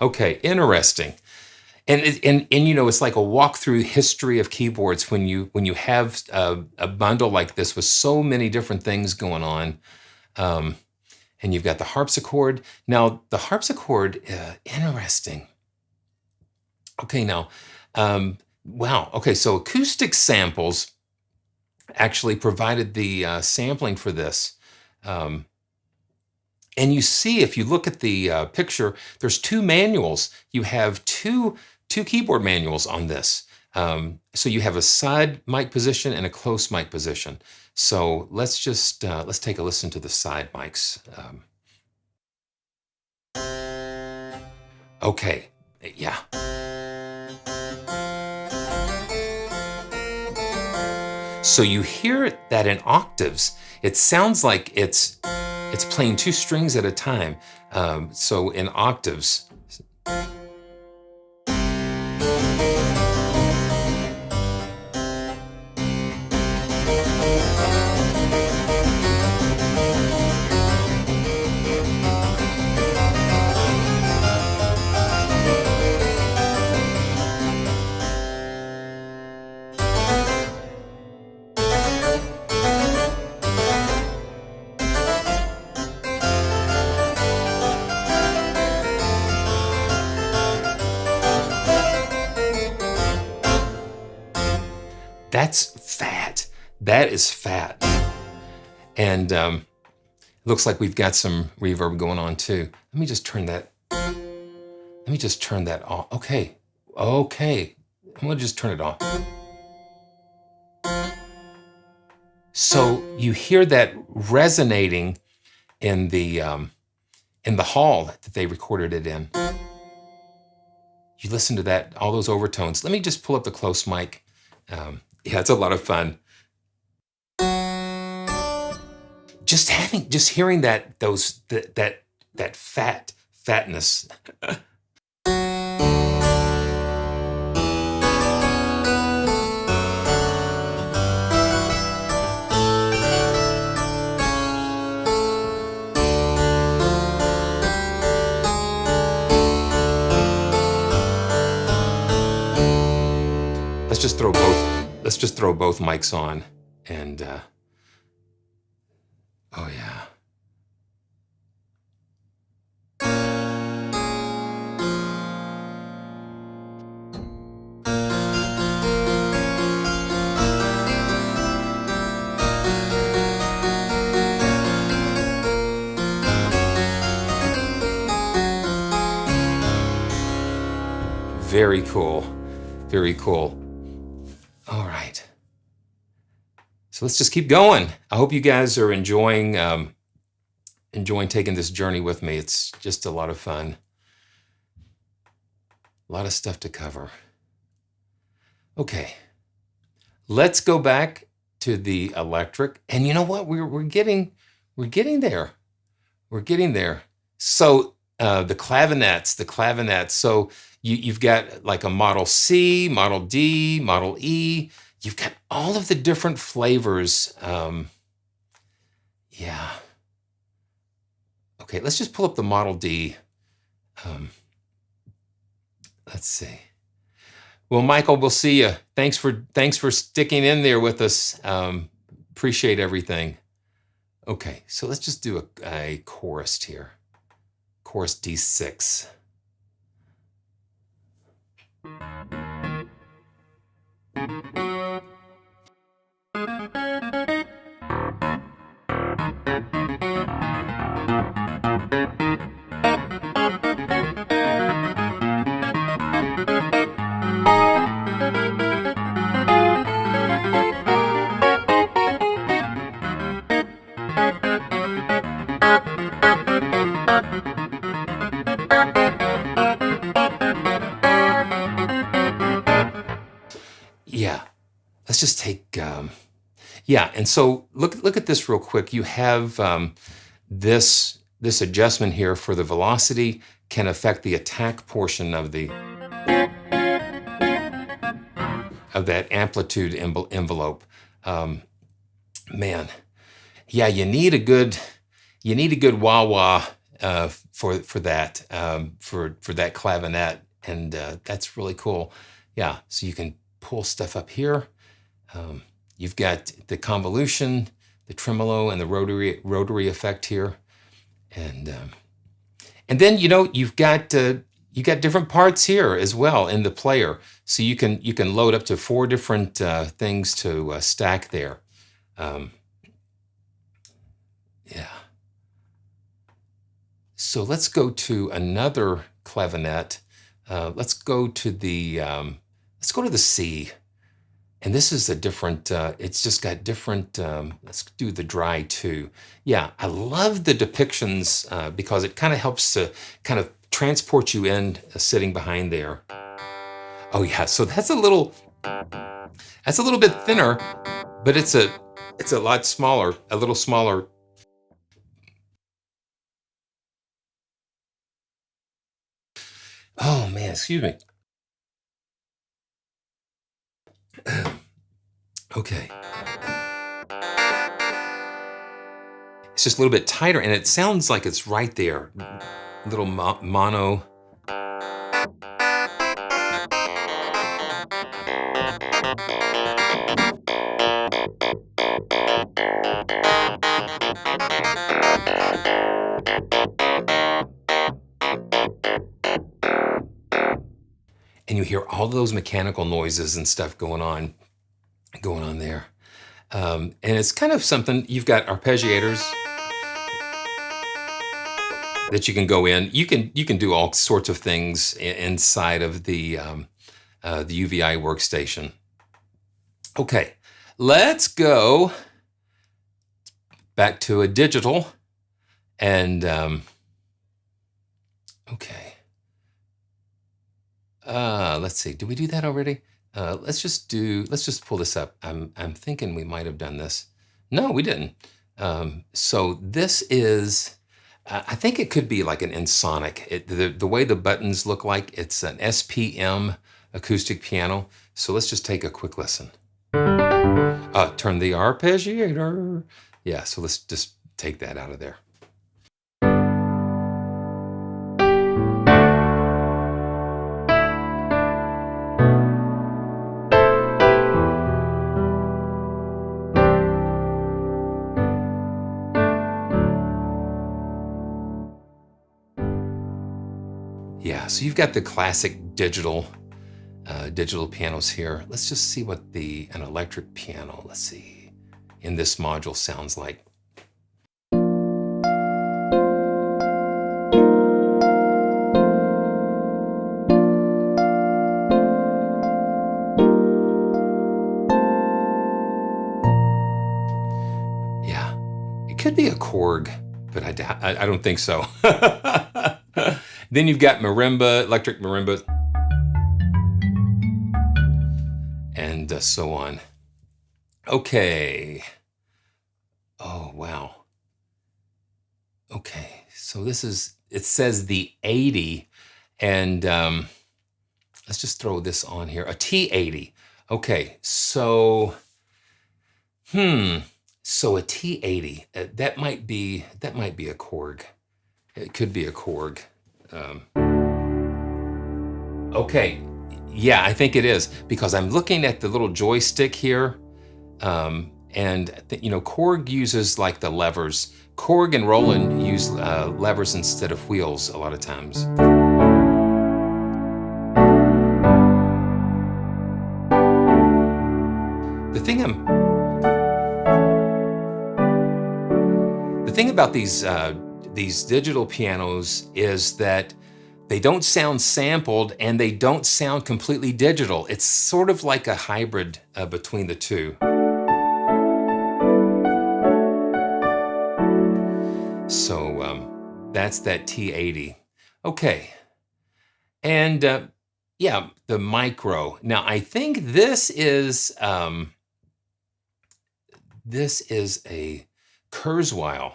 A: Okay, interesting. And you know, it's like a walk through history of keyboards when you have a bundle like this with so many different things going on. And you've got the harpsichord. Now, the harpsichord, interesting. Okay, now, wow. Okay, so Acoustic Samples actually provided the sampling for this. And you see, if you look at the picture, there's two manuals. You have two keyboard manuals on this. So you have a side mic position and a close mic position. So let's just let's take a listen to the side mics. Okay, yeah. So you hear that in octaves. It sounds like it's playing two strings at a time. So in octaves. That's fat. That is fat. And looks like we've got some reverb going on too. Let me just turn that off. Okay. I'm gonna just turn it off. So you hear that resonating in the hall that they recorded it in. You listen to that, all those overtones. Let me just pull up the close mic. Yeah, it's a lot of fun. Just hearing that fatness. Let's just throw both mics on, and oh yeah. Very cool, very cool. All right. So let's just keep going. I hope you guys are enjoying taking this journey with me. It's just a lot of fun. A lot of stuff to cover. Okay. Let's go back to the electric. And you know what? We're getting there. We're getting there. So the clavinets. So you've got like a Model C, Model D, Model E. You've got all of the different flavors. Yeah. Okay, let's just pull up the Model D. Let's see. Well, Michael, we'll see you. Thanks for sticking in there with us. Appreciate everything. Okay, so let's just do a chorus here. Chorus D6. Yeah, let's just take, yeah, and so look at this real quick. You have this adjustment here for the velocity can affect the attack portion of that amplitude envelope. Man, yeah, you need a good wah-wah for that clavinet, and that's really cool. Yeah, so you can pull stuff up here. You've got the convolution, the tremolo, and the rotary effect here, and then you've got different parts here as well in the player, so you can load up to 4 different things to stack there. Yeah. So let's go to another clavinet. Let's go to the C. And this is a different, it's just got different, let's do the dry 2. Yeah, I love the depictions because it kind of helps to kind of transport you in sitting behind there. Oh yeah, so that's a little bit thinner, but it's a lot smaller, a little smaller. Oh man, excuse me. Okay. It's just a little bit tighter, and it sounds like it's right there. A little mono. And you hear all those mechanical noises and stuff going on there. And it's kind of something, you've got arpeggiators that you can go in. You can do all sorts of things inside of the UVI workstation. Okay, let's go back to a digital. And okay. Let's see. Did we do that already? Let's just pull this up. I'm thinking we might have done this. No, we didn't. So this is, I think it could be like an Ensoniq. The way the buttons look like, it's an SPM acoustic piano. So let's just take a quick listen. Turn the arpeggiator. Yeah, so let's just take that out of there. Yeah, so you've got the classic digital pianos here. Let's just see what an electric piano, let's see, in this module sounds like. Yeah, it could be a Korg, but I don't think so. Then you've got marimba, electric marimba, and so on. Okay. Oh, wow. Okay, so this is, it says the 80, and let's just throw this on here, a T80. Okay, so, so a T80, that might be a Korg. It could be a Korg. Okay, yeah, I think it is, because I'm looking at the little joystick here, and Korg uses like the levers. Korg and Roland use levers instead of wheels a lot of times. The thing about these digital pianos is that they don't sound sampled and they don't sound completely digital. It's sort of like a hybrid between the two. So that's that T80. Okay, and yeah, the micro. Now I think this is a Kurzweil.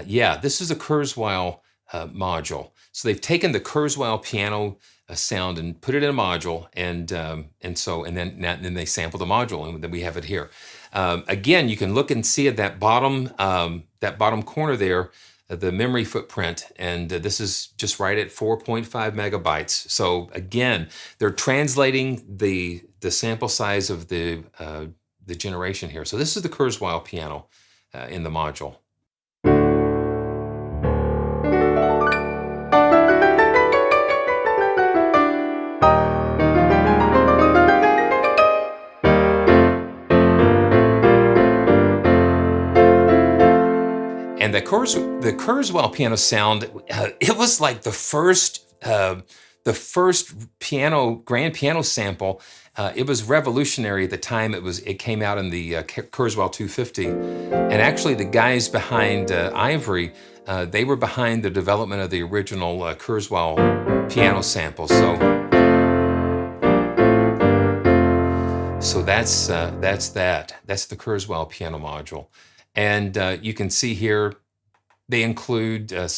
A: Yeah, this is a Kurzweil module. So they've taken the Kurzweil piano sound and put it in a module, and then they sample the module, and then we have it here. Again, you can look and see at that bottom corner there, the memory footprint, and this is just right at 4.5 megabytes. So again, they're translating the sample size of the generation here. So this is the Kurzweil piano in the module. And the Kurzweil piano sound, it was like the first grand piano sample. It was revolutionary at the time. It came out in the Kurzweil 250, and actually the guys behind Ivory, they were behind the development of the original Kurzweil piano sample. So that's that. That's the Kurzweil piano module. And you can see here, they include, the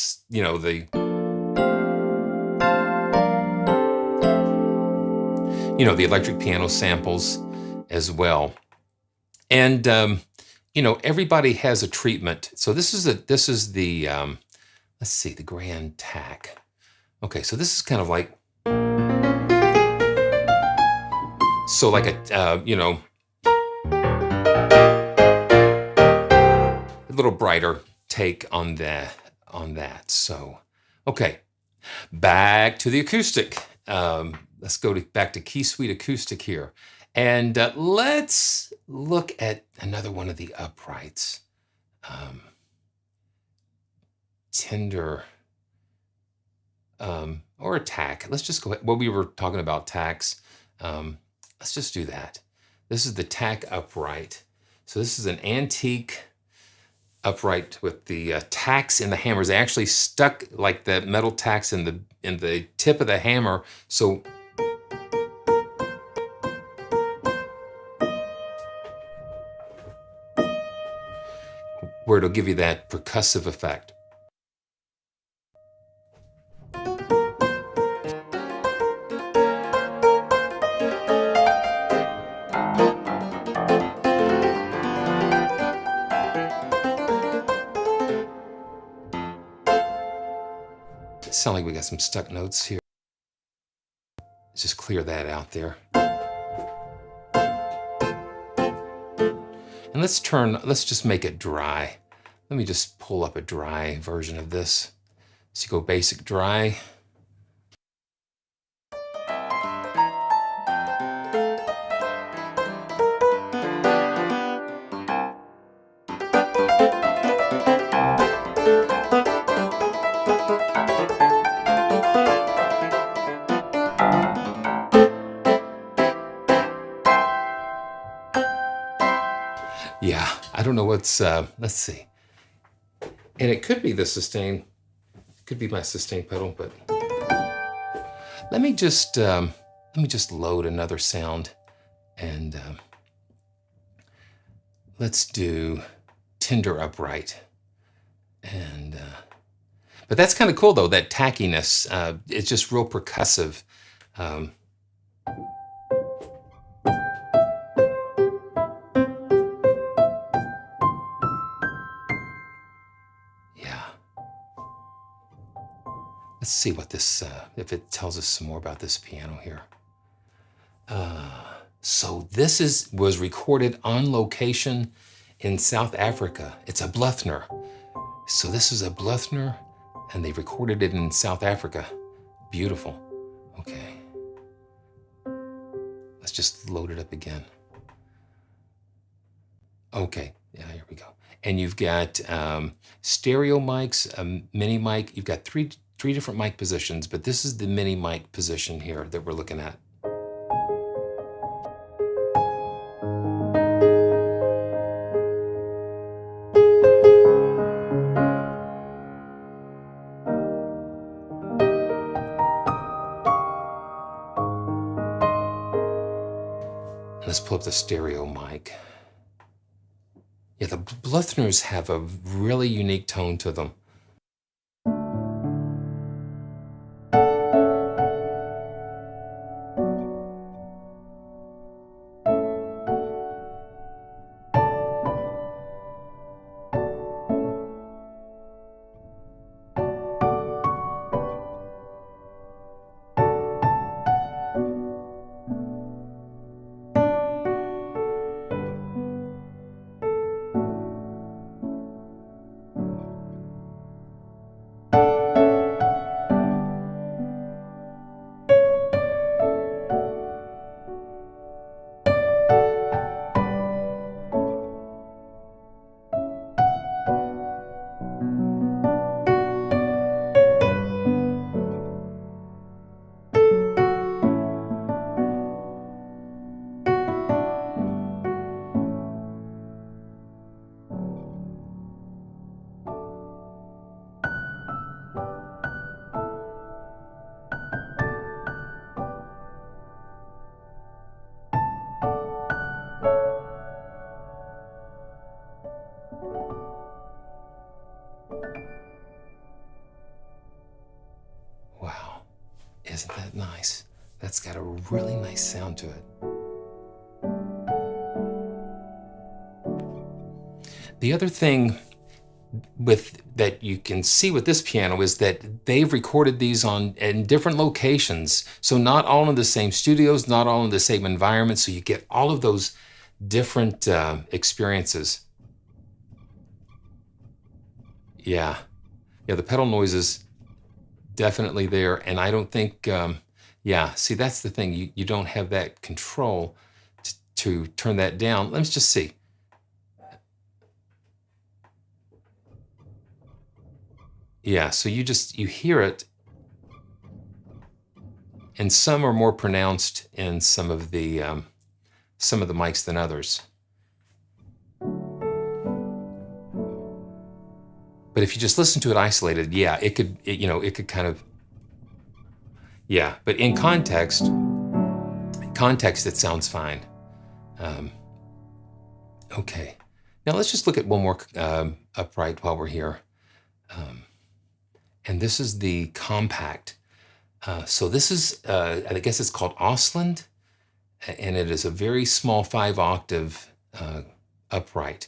A: electric piano samples as well. And, everybody has a treatment. So this is the, let's see, the Grand TACK. Okay, so this is kind of like, so like a little brighter take on that. So, okay, back to the acoustic. Let's go back to Keysuite Acoustic here, and let's look at another one of the uprights. Tender, or a TACK. Let's just go ahead. Well, we were talking about TACKs. Let's just do that. This is the TACK upright. So this is an antique upright with the tacks in the hammers. They actually stuck like the metal tacks in the tip of the hammer, so where it'll give you that percussive effect. It sounds like we got some stuck notes here. Let's just clear that out there. And let's just make it dry. Let me just pull up a dry version of this. So you go basic dry. Yeah, I don't know what's, let's see. And it could be the sustain, could be my sustain pedal, but let me just load another sound, and let's do tender upright. And but that's kind of cool though, that tackiness. It's just real percussive. Let's see what this, if it tells us some more about this piano here. So this was recorded on location in South Africa. It's a Bluthner. So this is a Bluthner, and they recorded it in South Africa. Beautiful. Okay. Let's just load it up again. Okay, yeah, here we go. And you've got stereo mics, a mini mic. You've got three different mic positions, but this is the mini mic position here that we're looking at. Let's pull up the stereo mic. Yeah, the Bluthners have a really unique tone to them. Wow, isn't that nice? That's got a really nice sound to it. The other thing that you can see with this piano is that they've recorded these in different locations. So not all in the same studios, not all in the same environment. So you get all of those different experiences. Yeah, the pedal noises definitely there. And I don't think, yeah, see, that's the thing. You don't have that control to turn that down. Let's just see. Yeah, so you hear it, and some are more pronounced in some of the mics than others. But if you just listen to it isolated, yeah, it could, it could kind of, yeah. But in context, it sounds fine. Okay. Now let's just look at one more upright while we're here. And this is the compact. So this is, I guess it's called Ausland, and it is a very small 5-octave upright.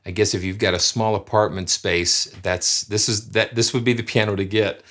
A: I guess if you've got a small apartment space, this would be the piano to get.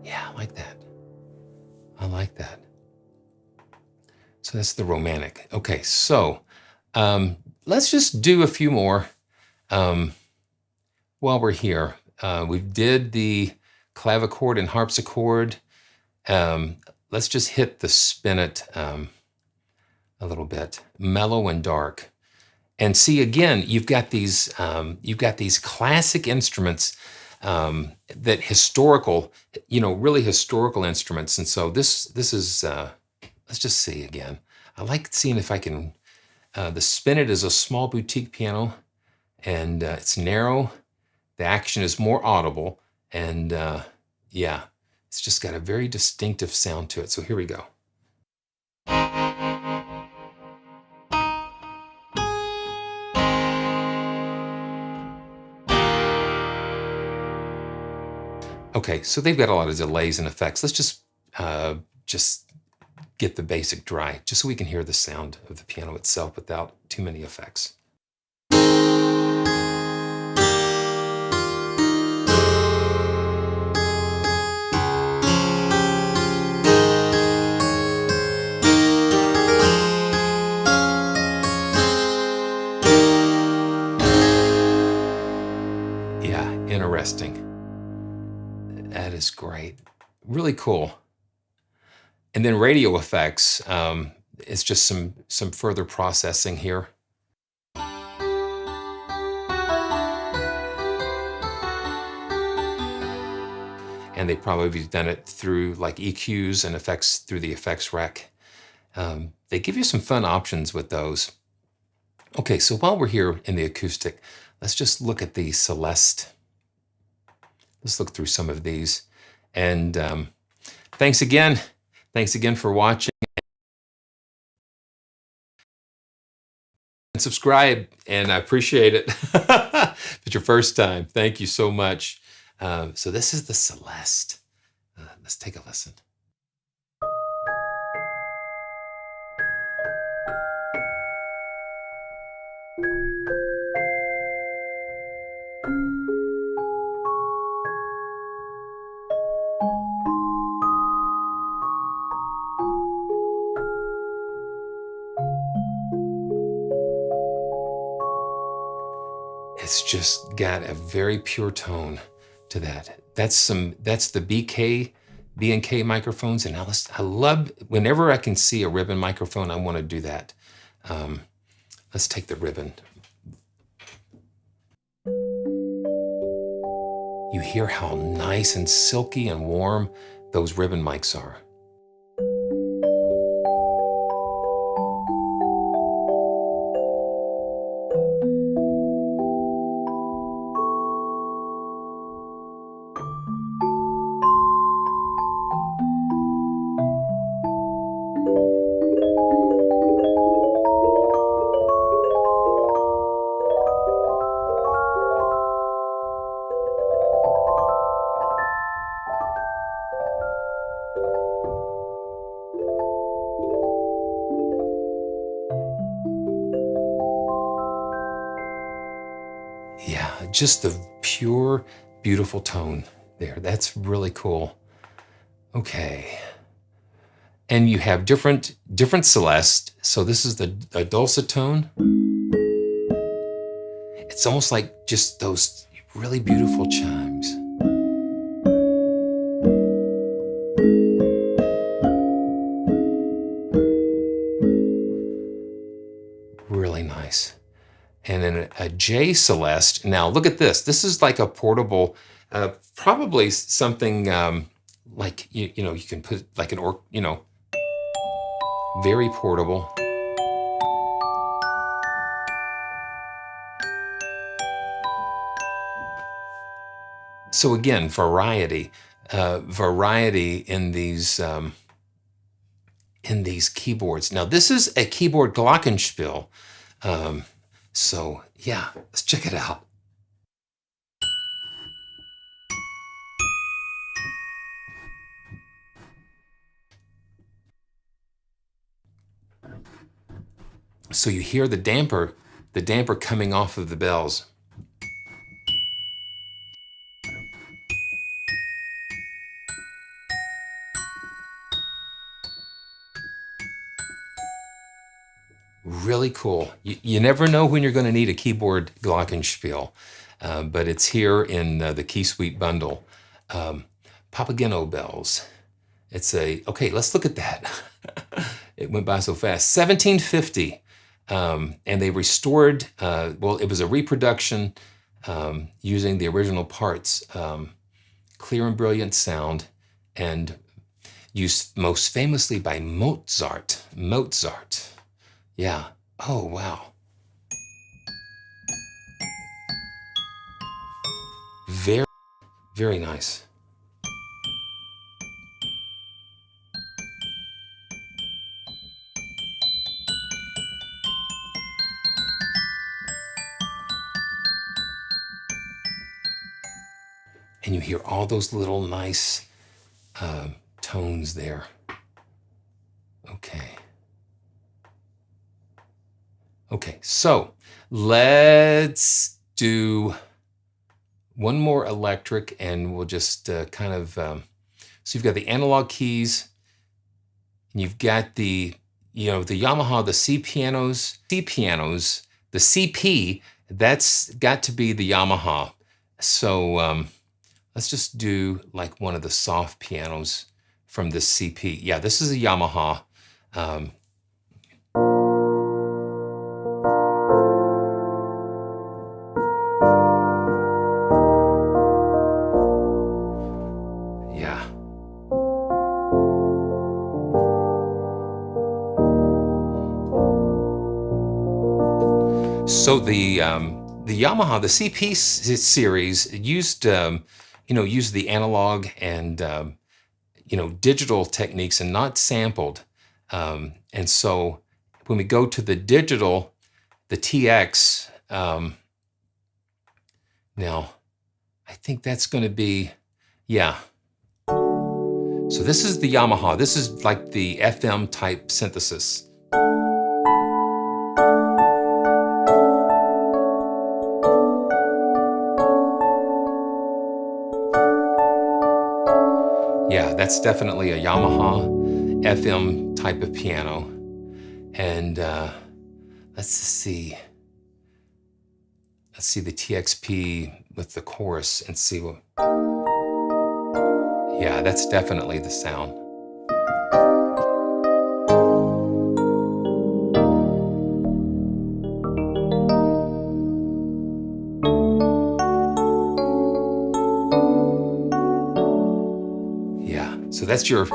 A: Yeah, I like that. I like that. So that's the romantic. Okay, so let's just do a few more while we're here. We did the clavichord and harpsichord. Let's just hit the spinet a little bit, mellow and dark. And see, again, you've got these classic instruments that historical, really historical instruments. And so this is, let's just see again. I like seeing if I can, the Spinet is a small boutique piano, and it's narrow. The action is more audible, and yeah, it's just got a very distinctive sound to it. So here we go. Okay, so they've got a lot of delays and effects. Let's just get the basic dry, just so we can hear the sound of the piano itself without too many effects. Yeah, interesting. That is great. Really cool. And then radio effects, it's just some further processing here. And they probably done it through like EQs and effects through the effects rack. They give you some fun options with those. Okay, so while we're here in the acoustic, let's just look at the Celeste. Let's look through some of these. And thanks again. Thanks again for watching. And subscribe, and I appreciate it. If it's your first time, thank you so much. So this is the Celeste. Let's take a listen. It's just got a very pure tone to that. That's the B&K microphones, and I love, whenever I can see a ribbon microphone, I want to do that. Let's take the ribbon. You hear how nice and silky and warm those ribbon mics are. just the pure, beautiful tone there. That's really cool. Okay. And you have different Celeste. So this is the dulcitone. It's almost like just those really beautiful chimes. Really nice. And then a J Celeste. Now look at this. This is like a portable, probably something like, you know, you can put like an, you know, very portable. So again, variety in these keyboards. Now this is a keyboard Glockenspiel. So yeah, let's check it out. So you hear the damper coming off of the bells. Really cool. You never know when you're going to need a keyboard Glockenspiel, but it's here in the Keysuite Bundle. Papageno bells. Okay, let's look at that. It went by so fast. 1750. And they restored, well, it was a reproduction using the original parts, clear and brilliant sound, and used most famously by Mozart. Yeah. Oh, wow. Very, very nice. And you hear all those little nice tones there. Okay. Okay, so let's do one more electric, and we'll just kind of, so you've got the analog keys, and you've got the, you know, the Yamaha, the CPianos, the CP, that's got to be the Yamaha. So let's just do like one of the soft pianos from the CP. Yeah, this is a Yamaha. So the Yamaha, the CP series used, you know, used the analog and, you know, digital techniques and not sampled. And so when we go to the digital, the TX, now I think that's going to be, yeah. So this is the Yamaha. This is like the FM type synthesis. Yeah, that's definitely a Yamaha FM type of piano. And let's see. Let's see the TXP with the chorus and see what. Yeah, that's definitely the sound. So that's your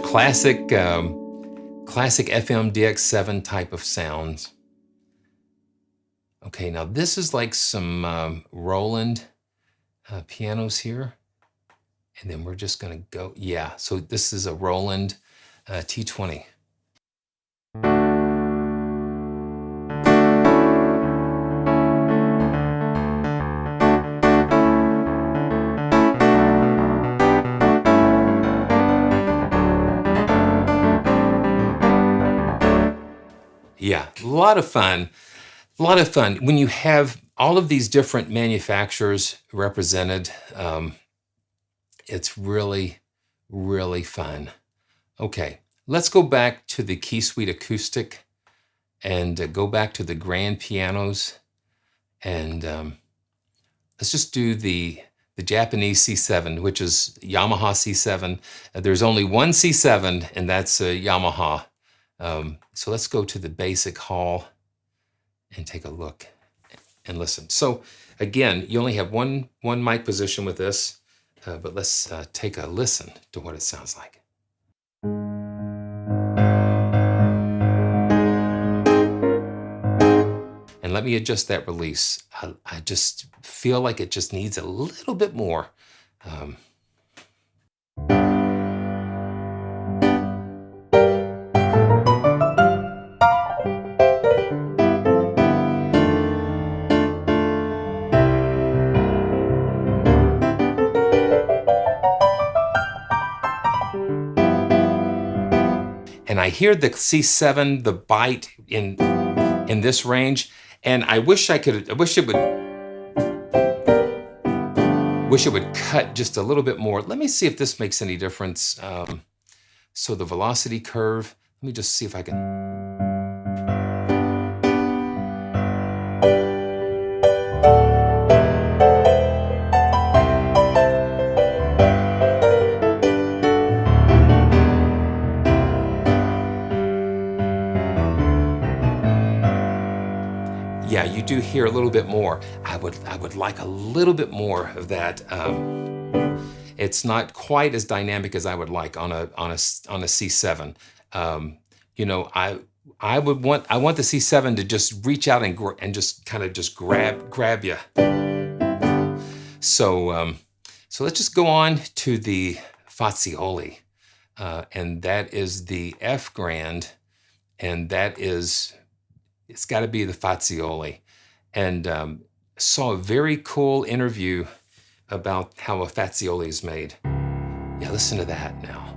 A: classic classic FM DX7 type of sounds. Okay, now this is like some Roland pianos here, and then we're just gonna go. Yeah, so this is a Roland T20. Yeah, a lot of fun. A lot of fun when you have all of these different manufacturers represented. It's really, really fun. Okay, let's go back to the Keysuite Acoustic and go back to the grand pianos, and let's just do the Japanese C7, which is Yamaha C7. There's only one C7, and that's a Yamaha. So let's go to the basic hall and take a look and listen. So again, you only have one mic position with this, but let's take a listen to what it sounds like. And let me adjust that release. I just feel like it just needs a little bit more. And I hear the C7, the bite in this range, and I wish it would cut just a little bit more. Let me see if this makes any difference. So the velocity curve, let me just see if I can. Yeah, you do hear a little bit more. I would like a little bit more of that. It's not quite as dynamic as I would like on a C7. You know, I want the C7 to just reach out and just kind of just grab you. So so let's just go on to the Fazioli, and that is the F Grand, and that is. It's got to be the Fazioli. And saw a very cool interview about how a Fazioli is made. Yeah, listen to that now.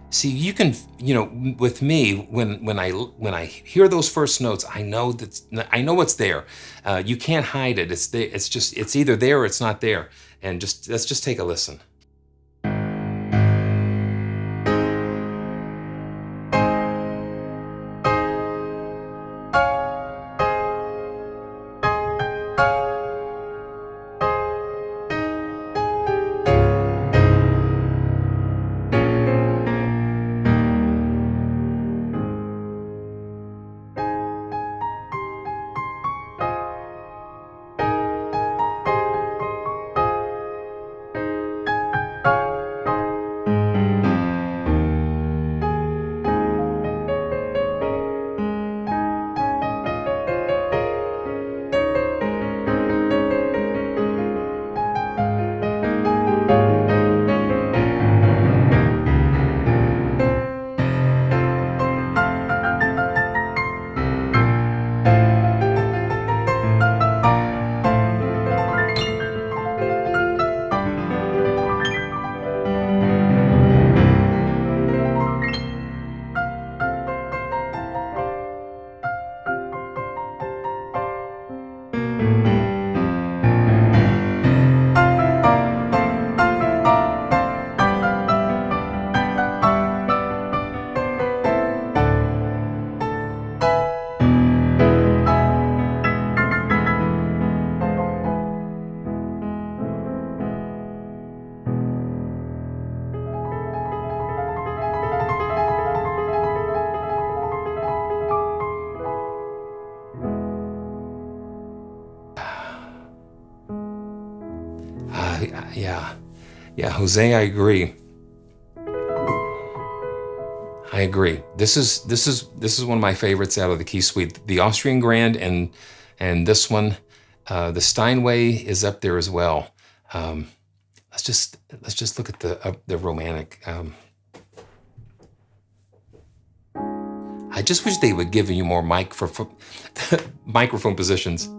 A: See, you can, you know, with me, when I hear those first notes, I know what's there. You can't hide it. It's there. It's either there or it's not there. And let's just take a listen. Yeah, Jose, I agree. I agree. This is one of my favorites out of the Keysuite. The Austrian Grand and this one, the Steinway is up there as well. Let's just look at the romantic. I just wish they would give you more microphone positions.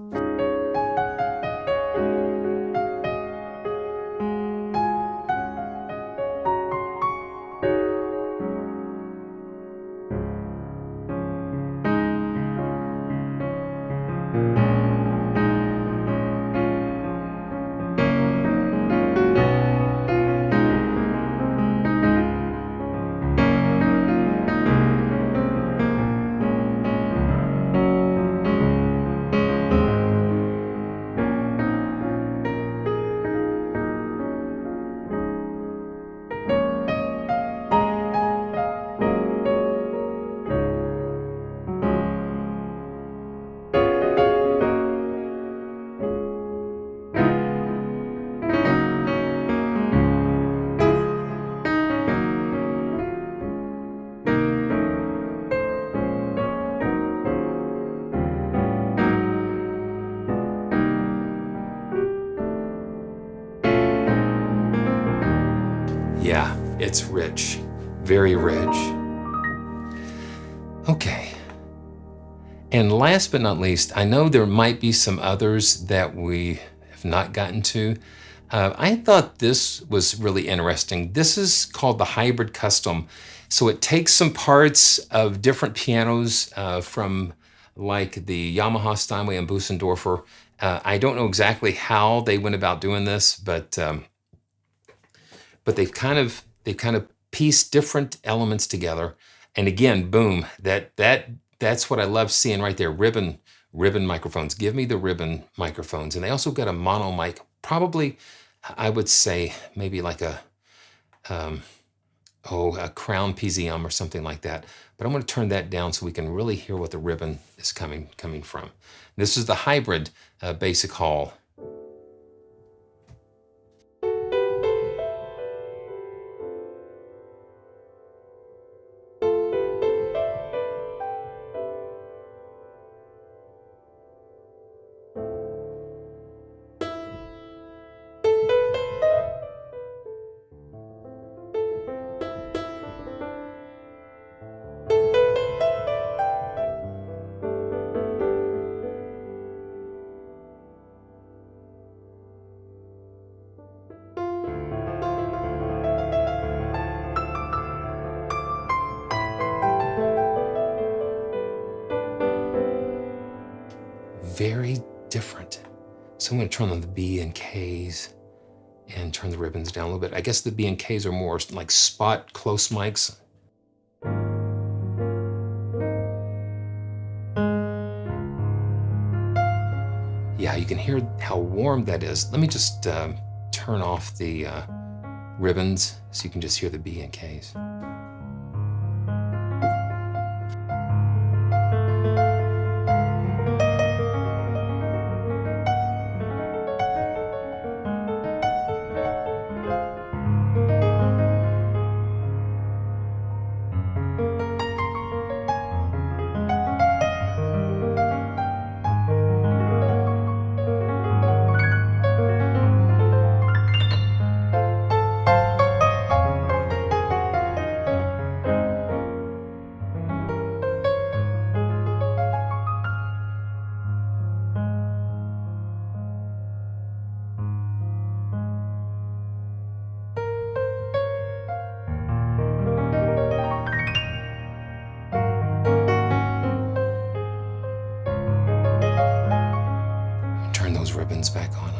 A: Yeah, it's rich, very rich. Okay. And last but not least, I know there might be some others that we have not gotten to. I thought this was really interesting. This is called the Hybrid Custom. So it takes some parts of different pianos from like the Yamaha, Steinway, and Bösendorfer. I don't know exactly how they went about doing this, but they've kind of pieced different elements together. And again, boom, that's what I love seeing right there. Ribbon microphones. Give me the ribbon microphones. And they also got a mono mic, probably, I would say maybe like a Crown PZM or something like that. But I'm going to turn that down so we can really hear what the ribbon is coming from. This is the hybrid basic hall. Very different. So I'm going to turn on the B and Ks and turn the ribbons down a little bit. I guess the B and Ks are more like spot close mics. Yeah, you can hear how warm that is. Let me just turn off the ribbons so you can just hear the B and Ks. Ribbons back on.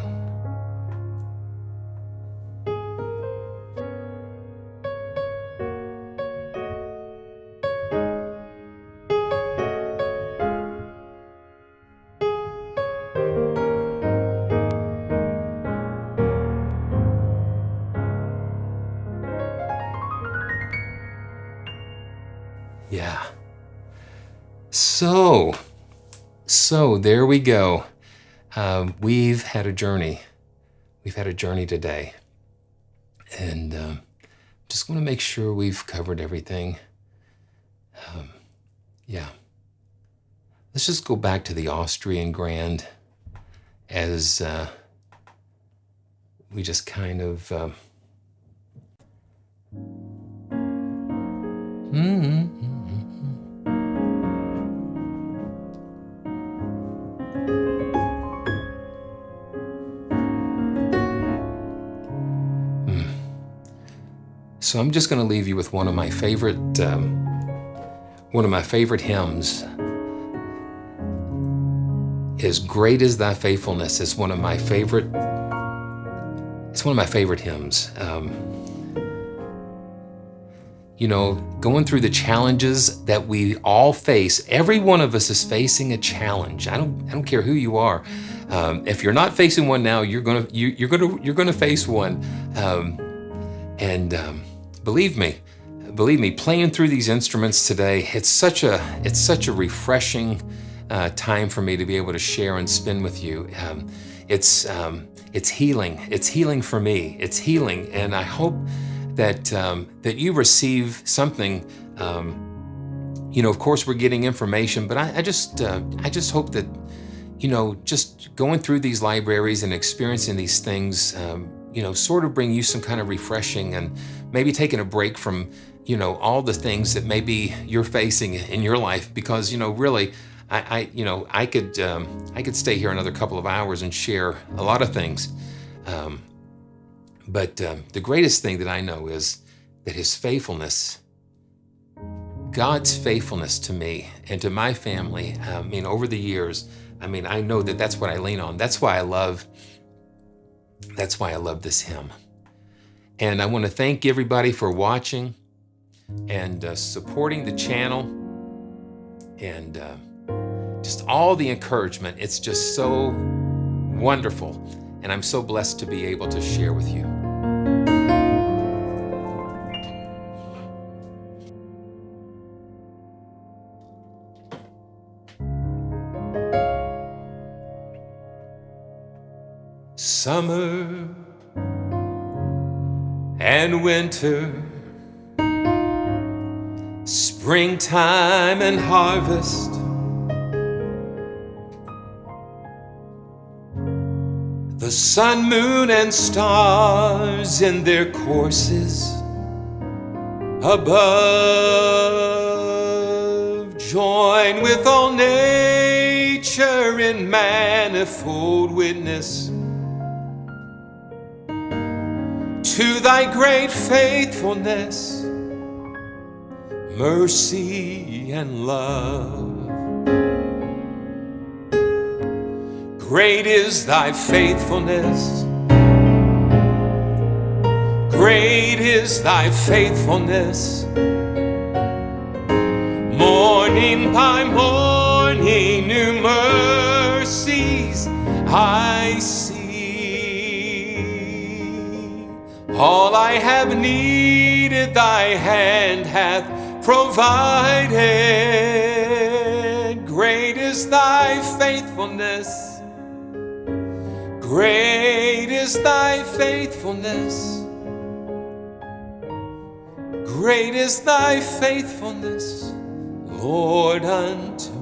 A: Yeah. So there we go. We've had a journey. We've had a journey today. And just want to make sure we've covered everything. Yeah. Let's just go back to the Austrian Grand as we just kind of... So I'm just going to leave you with one of my favorite hymns. As Great Is Thy Faithfulness is one of my favorite. It's one of my favorite hymns. You know, going through the challenges that we all face. Every one of us is facing a challenge. I don't care who you are. If you're not facing one now, you're gonna face one. Believe me, playing through these instruments today, it's such a refreshing time for me to be able to share and spin with you. It's healing. It's healing for me. It's healing, and I hope that you receive something. You know, of course, we're getting information, but I just hope that, you know, just going through these libraries and experiencing these things sort of bring you some kind of refreshing, and maybe taking a break from, all the things that maybe you're facing in your life, because, really, I could stay here another couple of hours and share a lot of things. But the greatest thing that I know is that His faithfulness, God's faithfulness to me and to my family, over the years, I know that that's what I lean on. That's why I love this hymn. And I want to thank everybody for watching and supporting the channel, and just all the encouragement. It's just so wonderful, and I'm so blessed to be able to share with you. Summer and winter, springtime and harvest, the sun, moon, and stars in their courses above join with all nature in manifold witness to thy great faithfulness, mercy, and love. Great is thy faithfulness, great is thy faithfulness. Morning by morning, new mercies I see. All I have needed, thy hand hath provided. Great is thy faithfulness, great is thy faithfulness, great is thy faithfulness, Lord, unto me.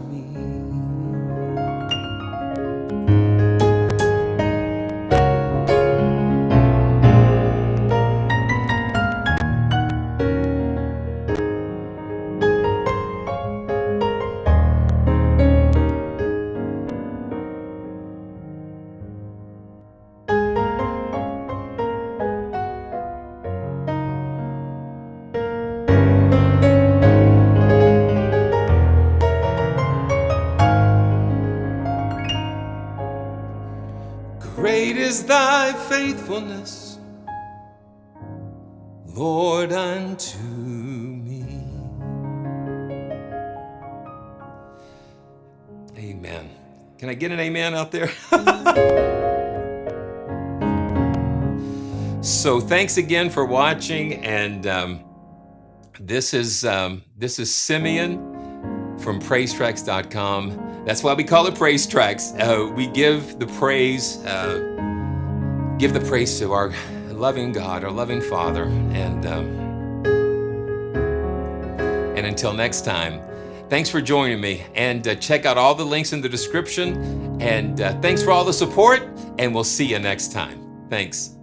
A: Great is thy faithfulness, Lord, unto me. Amen. Can I get an amen out there? So thanks again for watching, and this is Simeon from PraiseTracks.com. That's why we call it Praise Tracks. We give the praise to our loving God, our loving Father, and until next time, thanks for joining me, and check out all the links in the description, and thanks for all the support, and we'll see you next time. Thanks.